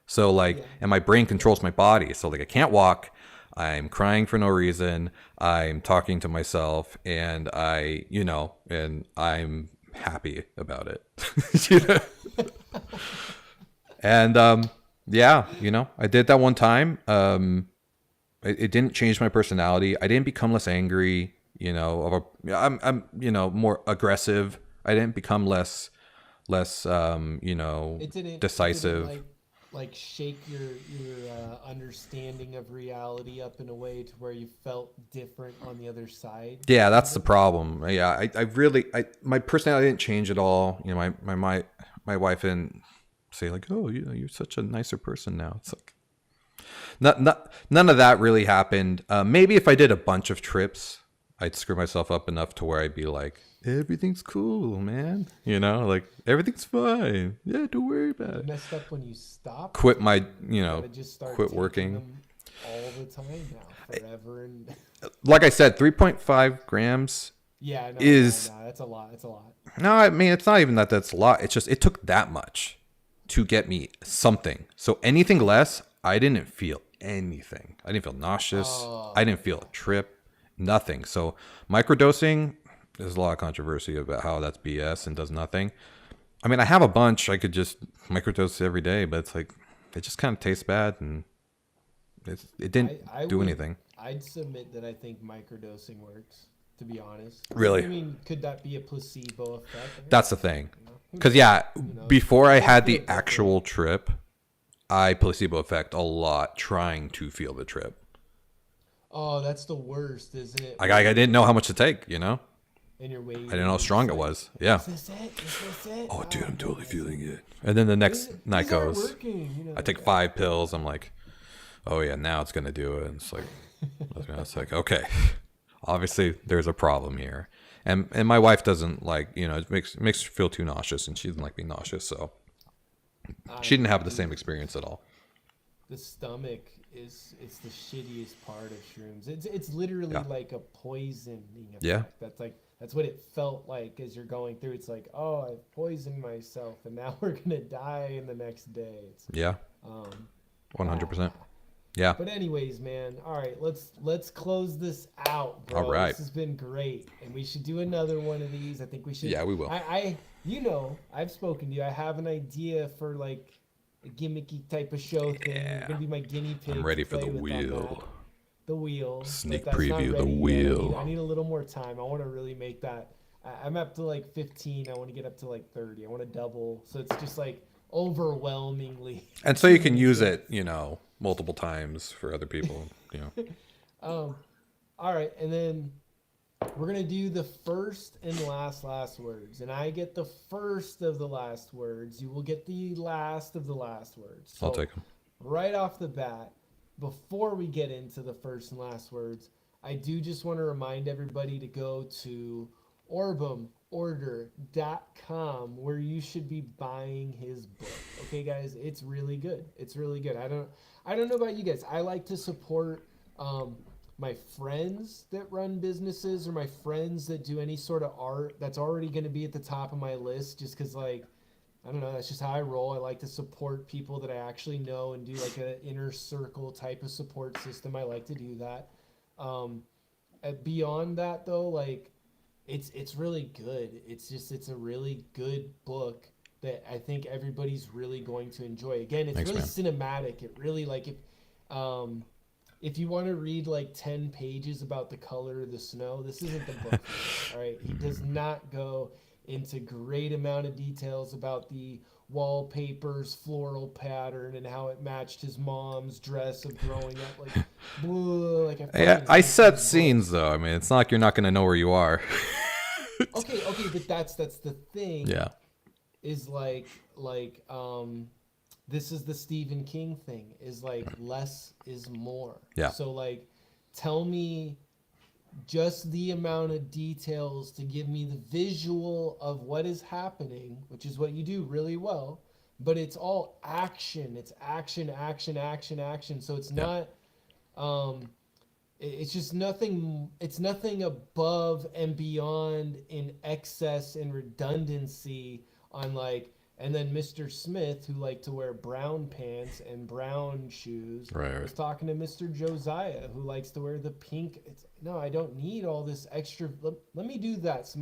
So like, and my brain controls my body. So like, I can't walk. I'm crying for no reason. I'm talking to myself, and and I'm happy about it. And yeah, I did that one time. It didn't change my personality. I didn't become less angry. I'm more aggressive. I didn't become less decisive. It didn't like shake your understanding of reality up in a way to where you felt different on the other side. Yeah, that's the problem. Yeah, my personality didn't change at all. My wife didn't say like, oh, you're such a nicer person now. It's like none of that really happened. Maybe if I did a bunch of trips, I'd screw myself up enough to where I'd be like, everything's cool, man. Like everything's fine. Yeah, don't worry about it. Messed up when you stop. Quit my, just start quit working them all the time now, forever. And like I said, 3.5 grams. Yeah, no, that's a lot. It's a lot. No, I mean, it's not even that's a lot. It's just it took that much to get me something. So anything less, I didn't feel anything. I didn't feel nauseous. I didn't feel a trip. Nothing. So microdosing, there's a lot of controversy about how that's BS and does nothing. I mean, I have a bunch. I could just microdose every day, but it's like it just kind of tastes bad, and it didn't do anything. I'd submit that I think microdosing works, to be honest. Really? I mean, could that be a placebo effect? That's the thing. Because before I had the actual trip, I placebo effect a lot trying to feel the trip. Oh, that's the worst, isn't it? I didn't know how much to take, And you're waiting. I didn't know how strong it was. Yeah. Is this it? Oh, dude, I'm totally feeling it. And then the next night goes, I take 5 pills. I'm like, oh yeah, now it's going to do it. And it's like, okay, obviously there's a problem here. And my wife doesn't like, it makes her feel too nauseous, and she doesn't like being nauseous. So she didn't have the same experience at all. The stomach it's the shittiest part of shrooms. It's literally like a poisoning effect. Yeah. That's what it felt like as you're going through. It's like, oh, I've poisoned myself, and now we're gonna die in the next day. Yeah. 100%. Yeah. But anyways, man. All right, let's close this out, bro. All right. This has been great, and we should do another one of these. I think we should. Yeah, we will. I've spoken to you. I have an idea for like a gimmicky type of show thing. You're gonna be my guinea pig. I'm ready for the wheel. The wheel. Sneak preview, the wheel. I need a little more time. I want to really make that. I'm up to like 15. I want to get up to like 30. I want to double. So it's just like overwhelmingly. And so you can use it, multiple times for other people, All right, and then we're gonna do the first and last words, and I get the first of the last words. You will get the last of the last words. So I'll take them. Right off the bat, before we get into the first and last words, I do just want to remind everybody to go to orbemorder.com, where you should be buying his book. Okay, guys, it's really good. It's really good. I don't know about you guys. I like to support my friends that run businesses, or my friends that do any sort of art. That's already going to be at the top of my list, just because, like, I don't know, that's just how I roll. I like to support people that I actually know and do like an inner circle type of support system. I like to do that. Beyond that, though, like, it's really good. It's a really good book that I think everybody's really going to enjoy. Again, it's Thanks, really man. cinematic. It really like if you want to read like 10 pages about the color of the snow, this isn't the book for you. All right, he does not go into great amount of details about the wallpaper's floral pattern and how it matched his mom's dress of growing up. Like, whoa, like I hate set these scenes books. though. I mean, it's not like you're not gonna know where you are. Okay, but that's the thing. Yeah. Is this is the Stephen King thing. Is like less is more. Yeah. So like, tell me just the amount of details to give me the visual of what is happening, which is what you do really well, but it's all action. It's action, action, action, action. So it's Yeah. not it's just nothing, it's nothing above and beyond in excess and redundancy on like, and then Mr. Smith, who liked to wear brown pants and brown shoes, Right. was talking to Mr. Josiah, who likes to wear the pink. It's, no, I don't need all this extra. Let me do that.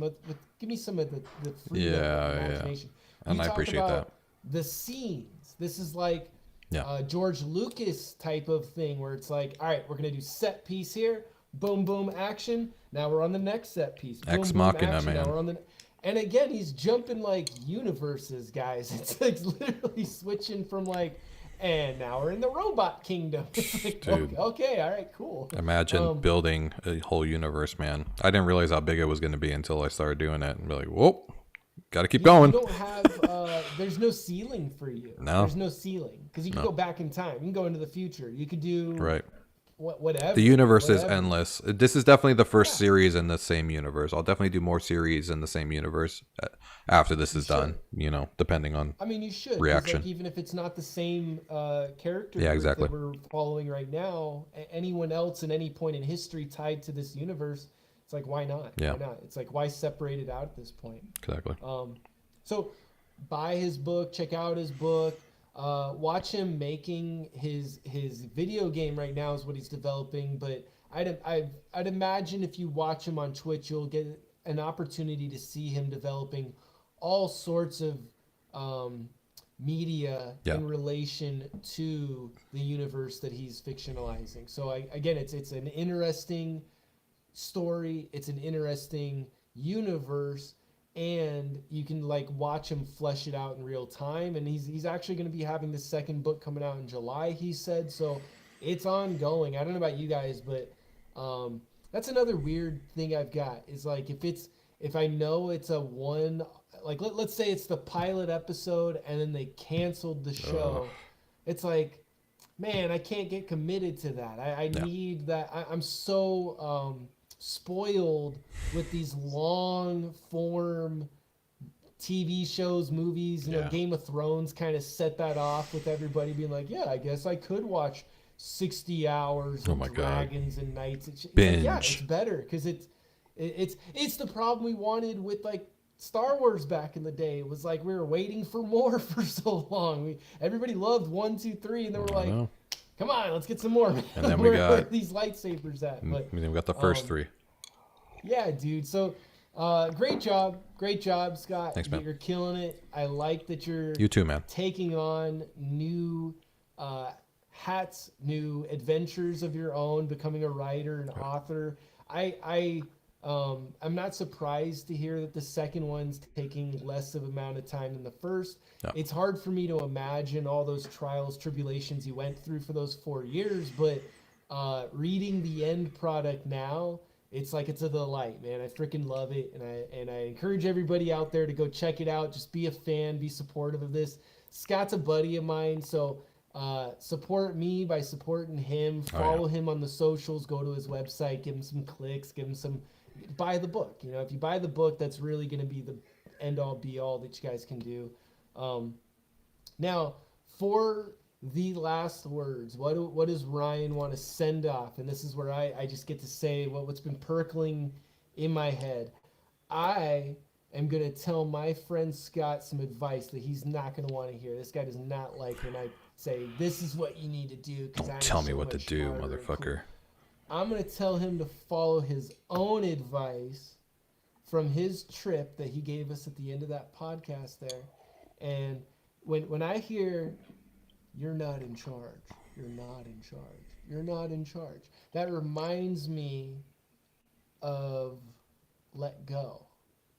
Give me some of the freedom of imagination. And You I talk appreciate about that. the scenes. This is like Yeah. George Lucas type of thing where it's like, all right, we're going to do set piece here. Boom, boom, action. Now we're on the next set piece. Boom, Ex boom, Machina, action. Now man. we're on the. And again, he's jumping like universes, guys. It's like literally switching from like, and now we're in the robot kingdom. It's like, Dude. okay, all right, cool. Imagine building a whole universe, man. I didn't realize how big it was going to be until I started doing it and be like, whoa, got to keep going. You don't have, there's no ceiling for you. No. There's no ceiling because you can go back in time. You can go into the future. You could do Right. whatever. The universe is whatever. endless. This is definitely the first series in the same universe. I'll definitely do more series in the same universe after this is done, you know, depending on I mean, you should. 'Cause, reaction. like, even if it's not the same character Yeah, group exactly. that we're following right now, anyone else in any point in history tied to this universe, it's like, why not? Yeah. Why not? It's like, why separate it out at this point? Exactly. So buy his book, check out his book, watch him making his video game right now is what he's developing. But I'd imagine if you watch him on Twitch, you'll get an opportunity to see him developing all sorts of media Yeah. in relation to the universe that he's fictionalizing. So again, it's an interesting story. It's an interesting universe, and you can like watch him flesh it out in real time. And he's actually going to be having the second book coming out in July, he said. So it's ongoing. I don't know about you guys, but that's another weird thing I've got is like if I know it's a one, like let's say it's the pilot episode and then they canceled the show. It's like, man, I can't get committed to that. I need that. I'm so spoiled with these long form TV shows, movies. You know, Game of Thrones kind of set that off with everybody being like, yeah, I guess I could watch 60 hours of Dragons and Knights. It's Binge. like, yeah, it's better because it's the problem we wanted with like Star Wars back in the day. It was like we were waiting for more for so long. Everybody loved 1, 2, 3, and then we're like, come on, let's get some more. And then we where got these lightsabers at. But we got the first three. yeah, dude. So great job, Scott. Thanks, man. You're killing it. I like that you're You too, man. taking on new hats, new adventures of your own, becoming a writer and author. I'm not surprised to hear that the second one's taking less of amount of time than the first. Yeah. It's hard for me to imagine all those trials, tribulations you went through for those 4 years, but reading the end product now, it's like it's a delight, man. I freaking love it, and I encourage everybody out there to go check it out. Just be a fan, be supportive of this. Scott's a buddy of mine, so support me by supporting him. Follow him on the socials. Go to his website. Give him some clicks. Give him some. Buy the book. You know, if you buy the book, that's really going to be the end all be all that you guys can do. Now, for the last words, what does Ryan want to send off? And this is where I just get to say what's been percolating in my head. I am going to tell my friend Scott some advice that he's not going to want to hear. This guy does not like when I say, this is what you need to do. Tell me what to do, motherfucker. I'm going to tell him to follow his own advice, from his trip that he gave us at the end of that podcast there. And when I hear, "You're not in charge, you're not in charge, you're not in charge," that reminds me of Let Go.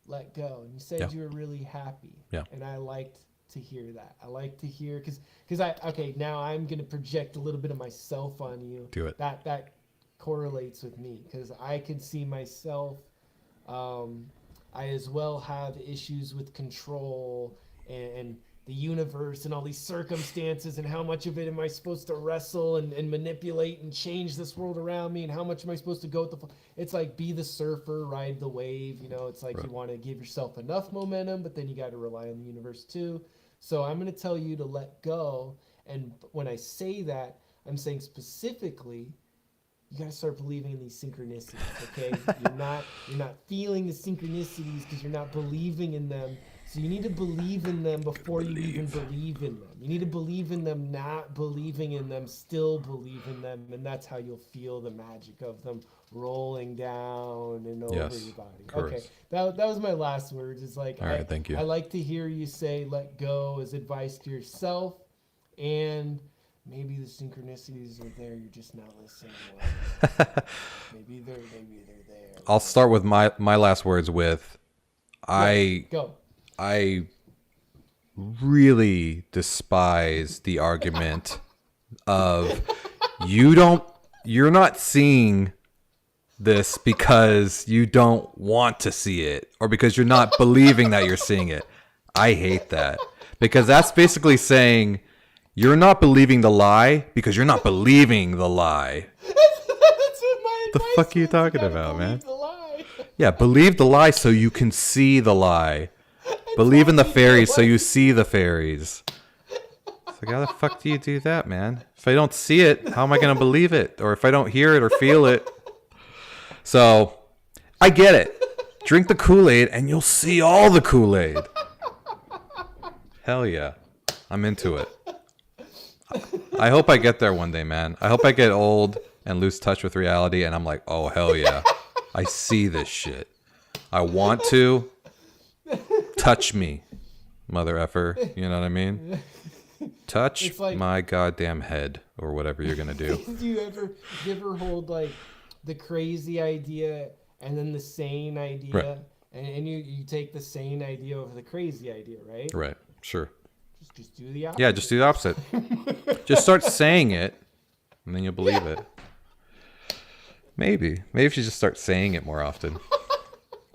Let Go. And you said you were really happy. Yeah. And I liked to hear that. I like to hear, because now I'm going to project a little bit of myself on you. Do it. That correlates with me, because I can see myself. I as well have issues with control and the universe and all these circumstances, and how much of it am I supposed to wrestle and manipulate and change this world around me, and how much am I supposed to go with the flow? It's like, be the surfer, ride the wave. It's like, right. You want to give yourself enough momentum, but then you got to rely on the universe too. So I'm going to tell you to let go. And when I say that, I'm saying specifically, you got to start believing in these synchronicities, okay? You're not feeling the synchronicities because you're not believing in them. So you need to believe in them before you even believe in them. You need to believe in them, not believing in them, still believe in them, and that's how you'll feel the magic of them rolling down and over your body. Okay, that was my last words. It's like, all right, thank you. I like to hear you say "let go" as advice to yourself, and maybe the synchronicities are there. You're just not listening well. maybe they're there. I'll start with my last words with, Go. I really despise the argument of you're not seeing this because you don't want to see it, or because you're not believing that you're seeing it. I hate that, because that's basically saying you're not believing the lie because you're not believing the lie. That's what my The advice fuck are you is. talking gotta about, man? believe the lie. Yeah, believe the lie so you can see the lie. Believe in the fairies so you see the fairies. It's like, how the fuck do you do that, man? If I don't see it, how am I going to believe it? Or if I don't hear it or feel it? So, I get it. Drink the Kool-Aid and you'll see all the Kool-Aid. Hell yeah. I'm into it. I hope I get there one day, man. I hope I get old and lose touch with reality and I'm like, oh, hell yeah. I see this shit. I want to. Touch me, mother effer. You know what I mean? Touch like, my goddamn head, or whatever you're gonna do. Do you ever hold like the crazy idea and then the sane idea, Right. and you take the sane idea over the crazy idea, right? Right. Sure. Just do the opposite. Yeah, just do the opposite. Just start saying it, and then you'll believe it. Maybe if you just start saying it more often.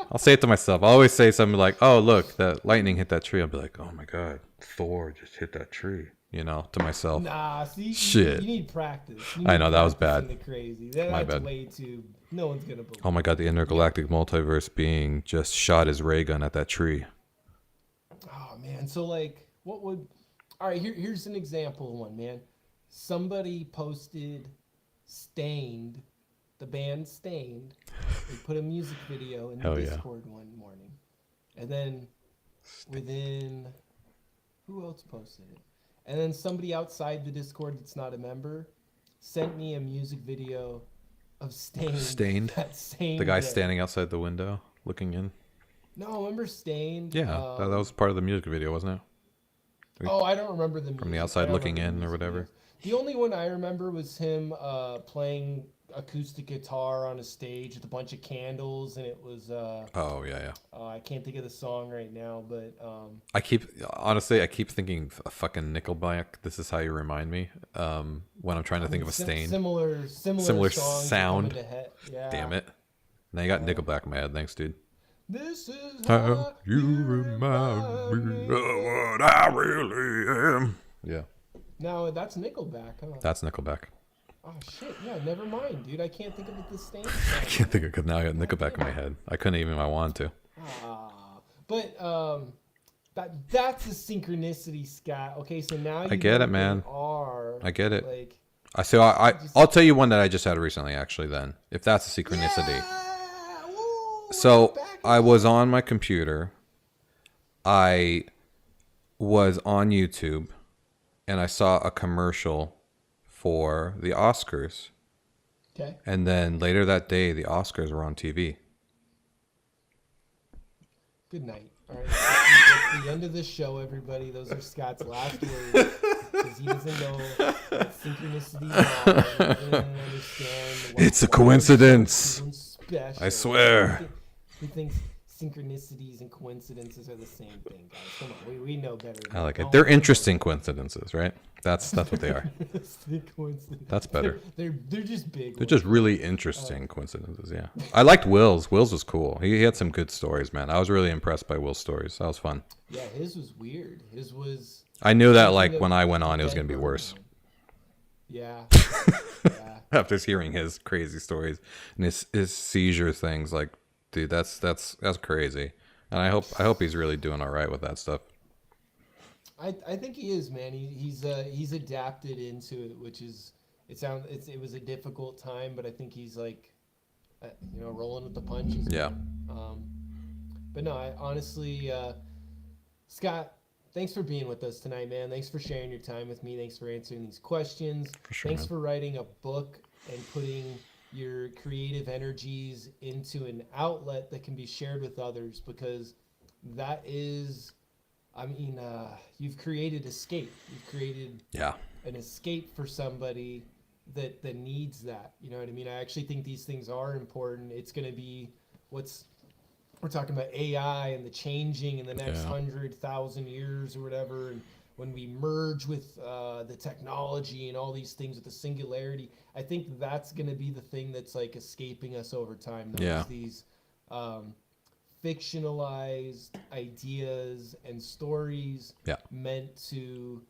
I'll say it to myself. I always say something like, "Oh, look, that lightning hit that tree." I'll be like, "Oh my god, Thor just hit that tree." To myself. Nah, see, Shit. You need practice. I know, that was bad. The crazy. That's My bad. way too. No one's gonna believe. Oh my god, the intergalactic multiverse being just shot his ray gun at that tree. Oh man, so like, what would? All right, here's an example of one, man. Somebody posted "Stained," the band Stained. They put a music video in the Hell yeah. Discord one morning, and then within, who else posted it? And then somebody outside the Discord that's not a member sent me a music video of Stained. Stained? That same The guy day. standing outside the window looking in. No, remember Stained? Yeah, that was part of the music video, wasn't it? Oh, I don't remember the music. From the I outside don't looking remember in the or music whatever. videos. The only one I remember was him playing acoustic guitar on a stage with a bunch of candles, and it was Oh yeah. I can't think of the song right now, but I keep thinking a fucking Nickelback. This is how you remind me. When I'm trying to think of a Stain. Similar Similar songs that sound. come into head. Yeah. Damn it. Now you got Nickelback in my head. Thanks, dude. This is How you remind me of what I really am. Yeah, No, that's Nickelback, huh? that's Nickelback. Oh shit, yeah, never mind, dude. I can't think of it the Stain I song. can't think of it because now I got Nickelback in my head. I couldn't even if I wanted to. But that's a synchronicity, Scott. Okay, so now you I get know it, man. they are, I get it. Like, I'll tell you one that I just had recently, actually. Then, if that's a synchronicity. yeah, woo, So back I was on my computer. I was on YouTube, and I saw a commercial for the Oscars. Okay. And then later that day, the Oscars were on TV. Good night. All right. That's the end of the show, everybody. Those are Scott's last words because he doesn't know what synchronicities are. He doesn't understand It's a why coincidence. someone's special. I swear. He thinks synchronicities and coincidences are the same thing, guys. Come on, we know better. I like it. They're interesting coincidences, right? That's what they are. That's better. They're just big. They're just really interesting coincidences, yeah. I liked Will's. Will's was cool. He had some good stories, man. I was really impressed by Will's stories. That was fun. Yeah, his was weird. His was... I knew that, like, when I went on, it was going to be worse. Yeah. Yeah. After hearing his crazy stories and his seizure things, like, dude, that's crazy. And I hope he's really doing all right with that stuff. I think he is, man. He's adapted into it, which is it was a difficult time, but I think he's like, rolling with the punches. Yeah. But no, I honestly, Scott, thanks for being with us tonight, man. Thanks for sharing your time with me. Thanks for answering these questions. For sure, Thanks man. for writing a book and putting your creative energies into an outlet that can be shared with others, because that is, you've created escape. You've created an escape for somebody that needs that. You know what I mean? I actually think these things are important. It's going to be we're talking about AI and the changing in the next 100,000 years or whatever. And when we merge with the technology and all these things with the singularity, I think that's going to be the thing that's like escaping us over time. These fictionalized ideas and stories meant to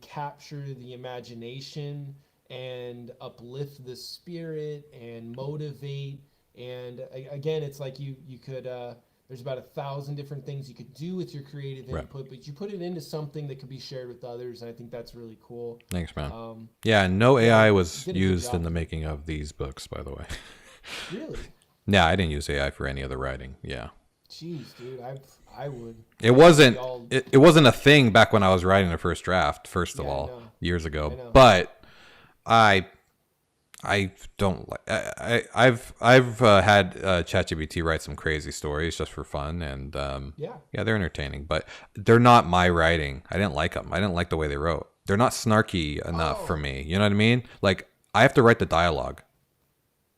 capture the imagination and uplift the spirit and motivate. And again, it's like you could there's about 1,000 different things you could do with your creative input, but you put it into something that could be shared with others, and I think that's really cool. Thanks, man. No AI was used in the making of these books, by the way. Really? Yeah, I didn't use AI for any of the writing. Yeah. Jeez, dude, I would. It wasn't a thing back when I was writing the first draft, first of all, years ago. But I don't like. I've had ChatGPT write some crazy stories just for fun, and they're entertaining, but they're not my writing. I didn't like them. I didn't like the way they wrote. They're not snarky enough for me. You know what I mean? Like, I have to write the dialogue.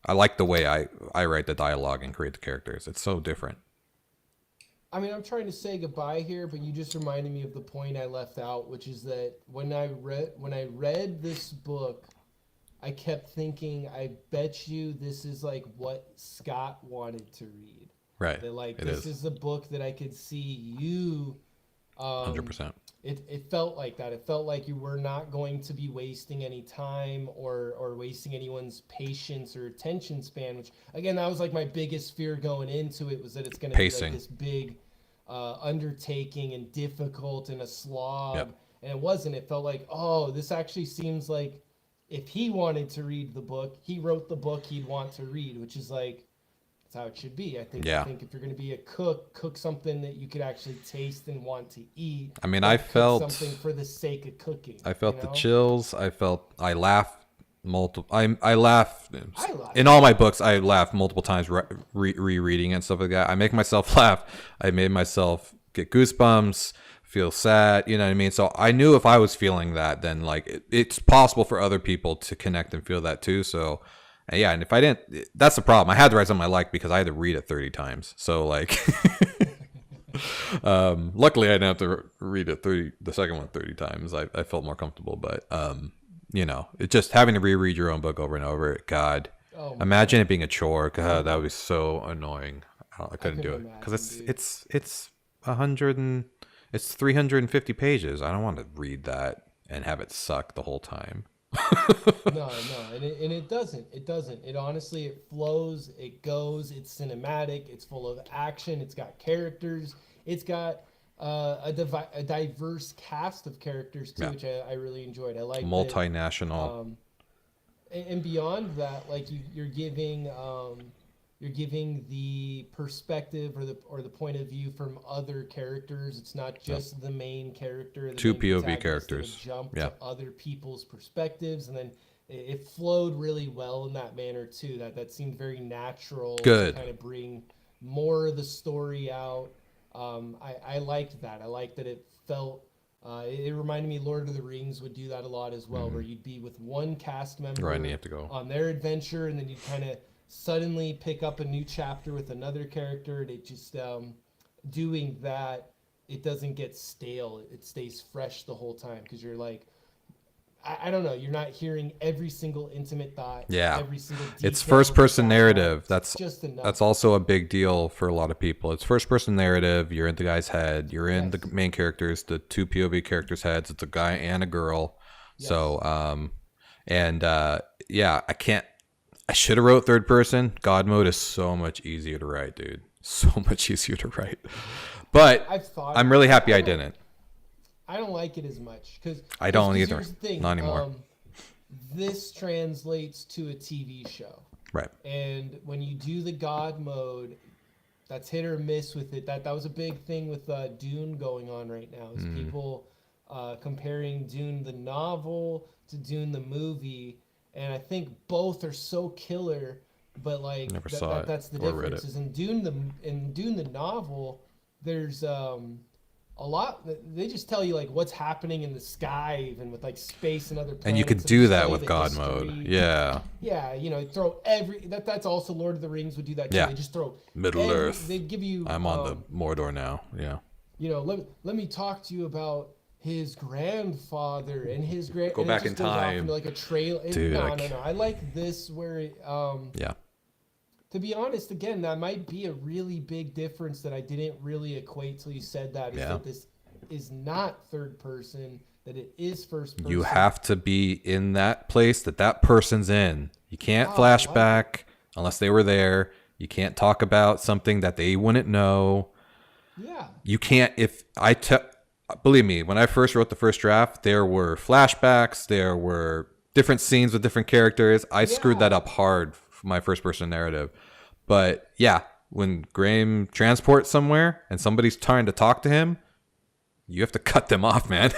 I like the way I write the dialogue and create the characters. It's so different. I mean, I'm trying to say goodbye here, but you just reminded me of the point I left out, which is that when I read this book, I kept thinking, I bet you this is like what Scott wanted to read. Right. That like this is the book that I could see you. 100%. It felt like that. It felt like you were not going to be wasting any time or wasting anyone's patience or attention span. Which again, that was like my biggest fear going into it, was that it's going to be like this big undertaking and difficult and a slog. Yep. And it wasn't. It felt like, oh, this actually seems like, if he wanted to read the book, he wrote the book he'd want to read, which is like, that's how it should be. I think if you're going to be a cook something that you could actually taste and want to eat. I mean, I felt something for the sake of cooking. I felt the chills. I laughed I laugh in all my books. I laugh multiple times rereading and stuff like that. I make myself laugh. I made myself get goosebumps, feel sad, you know what I mean? So I knew if I was feeling that, then like it's possible for other people to connect and feel that too. So yeah, and if I didn't, that's the problem. I had to write something I liked because I had to read it 30 times. So like, luckily I didn't have to read it the second one 30 times. I felt more comfortable, but it just having to reread your own book over and over. God, imagine it being a chore. God, that would be so annoying. I couldn't do it because it's 350 pages. I don't want to read that and have it suck the whole time. No, and it doesn't. It honestly, it flows, it goes, it's cinematic, it's full of action, it's got characters, it's got a diverse cast of characters too, which I really enjoyed. I like multinational. And beyond that, like you're giving the perspective or the point of view from other characters. It's not just the main character. Two POV characters. Jump to other people's perspectives, and then it flowed really well in that manner too. That seemed very natural. Good. To kind of bring more of the story out. I liked that. I liked that it felt. It reminded me Lord of the Rings would do that a lot as well, where you'd be with one cast member Right, and you have to go on their adventure, and then you'd kind of suddenly pick up a new chapter with another character, and it just doing that, it doesn't get stale. It stays fresh the whole time because you're like, I don't know, you're not hearing every single intimate thought. Yeah. Every single detail It's first person of the narrative. background. That's Just enough. that's also a big deal for a lot of people. It's first person narrative. You're in the guy's head. You're in Yes. the main characters, the two POV characters' heads. It's a guy and a girl. Yes. So yeah, I should have wrote third person. God mode is so much easier to write, dude. So much easier to write. But I'm really happy I didn't. I don't like it as much because I don't either. Here's the thing, Not anymore. This translates to a TV show, Right. and when you do the God mode, that's hit or miss with it. That was a big thing with Dune going on right now. Is people comparing Dune the novel to Dune the movie, and I think both are so killer. But like Never saw it that's the or read difference. it. Is in Dune the novel, there's a lot. They just tell you like what's happening in the sky, even with like space and other planets. And you could just do tell that you with the God history. mode. Yeah. Yeah, you know, throw that's also Lord of the Rings would do that too. Yeah. They just throw Middle Earth. They give you. I'm on the Mordor now. Yeah. You know, let me talk to you about his grandfather and his grand. Go and it back just in goes off time. into like a trail. Dude, no. I like this where. Yeah. To be honest, again, that might be a really big difference that I didn't really equate till you said that. Is Yeah. that this is not third person, that it is first person. You have to be in that place that person's in. You can't Oh, flashback unless they were there. You can't talk about something that they wouldn't know. Yeah. You can't, believe me, when I first wrote the first draft, there were flashbacks, there were different scenes with different characters. I screwed that up hard for my first person narrative. But yeah, when Graham transports somewhere and somebody's trying to talk to him, you have to cut them off, man.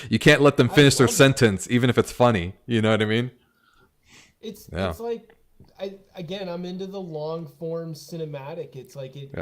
You can't let them finish their sentence, even if it's funny. You know what I mean? It's like I'm into the long form cinematic. It's like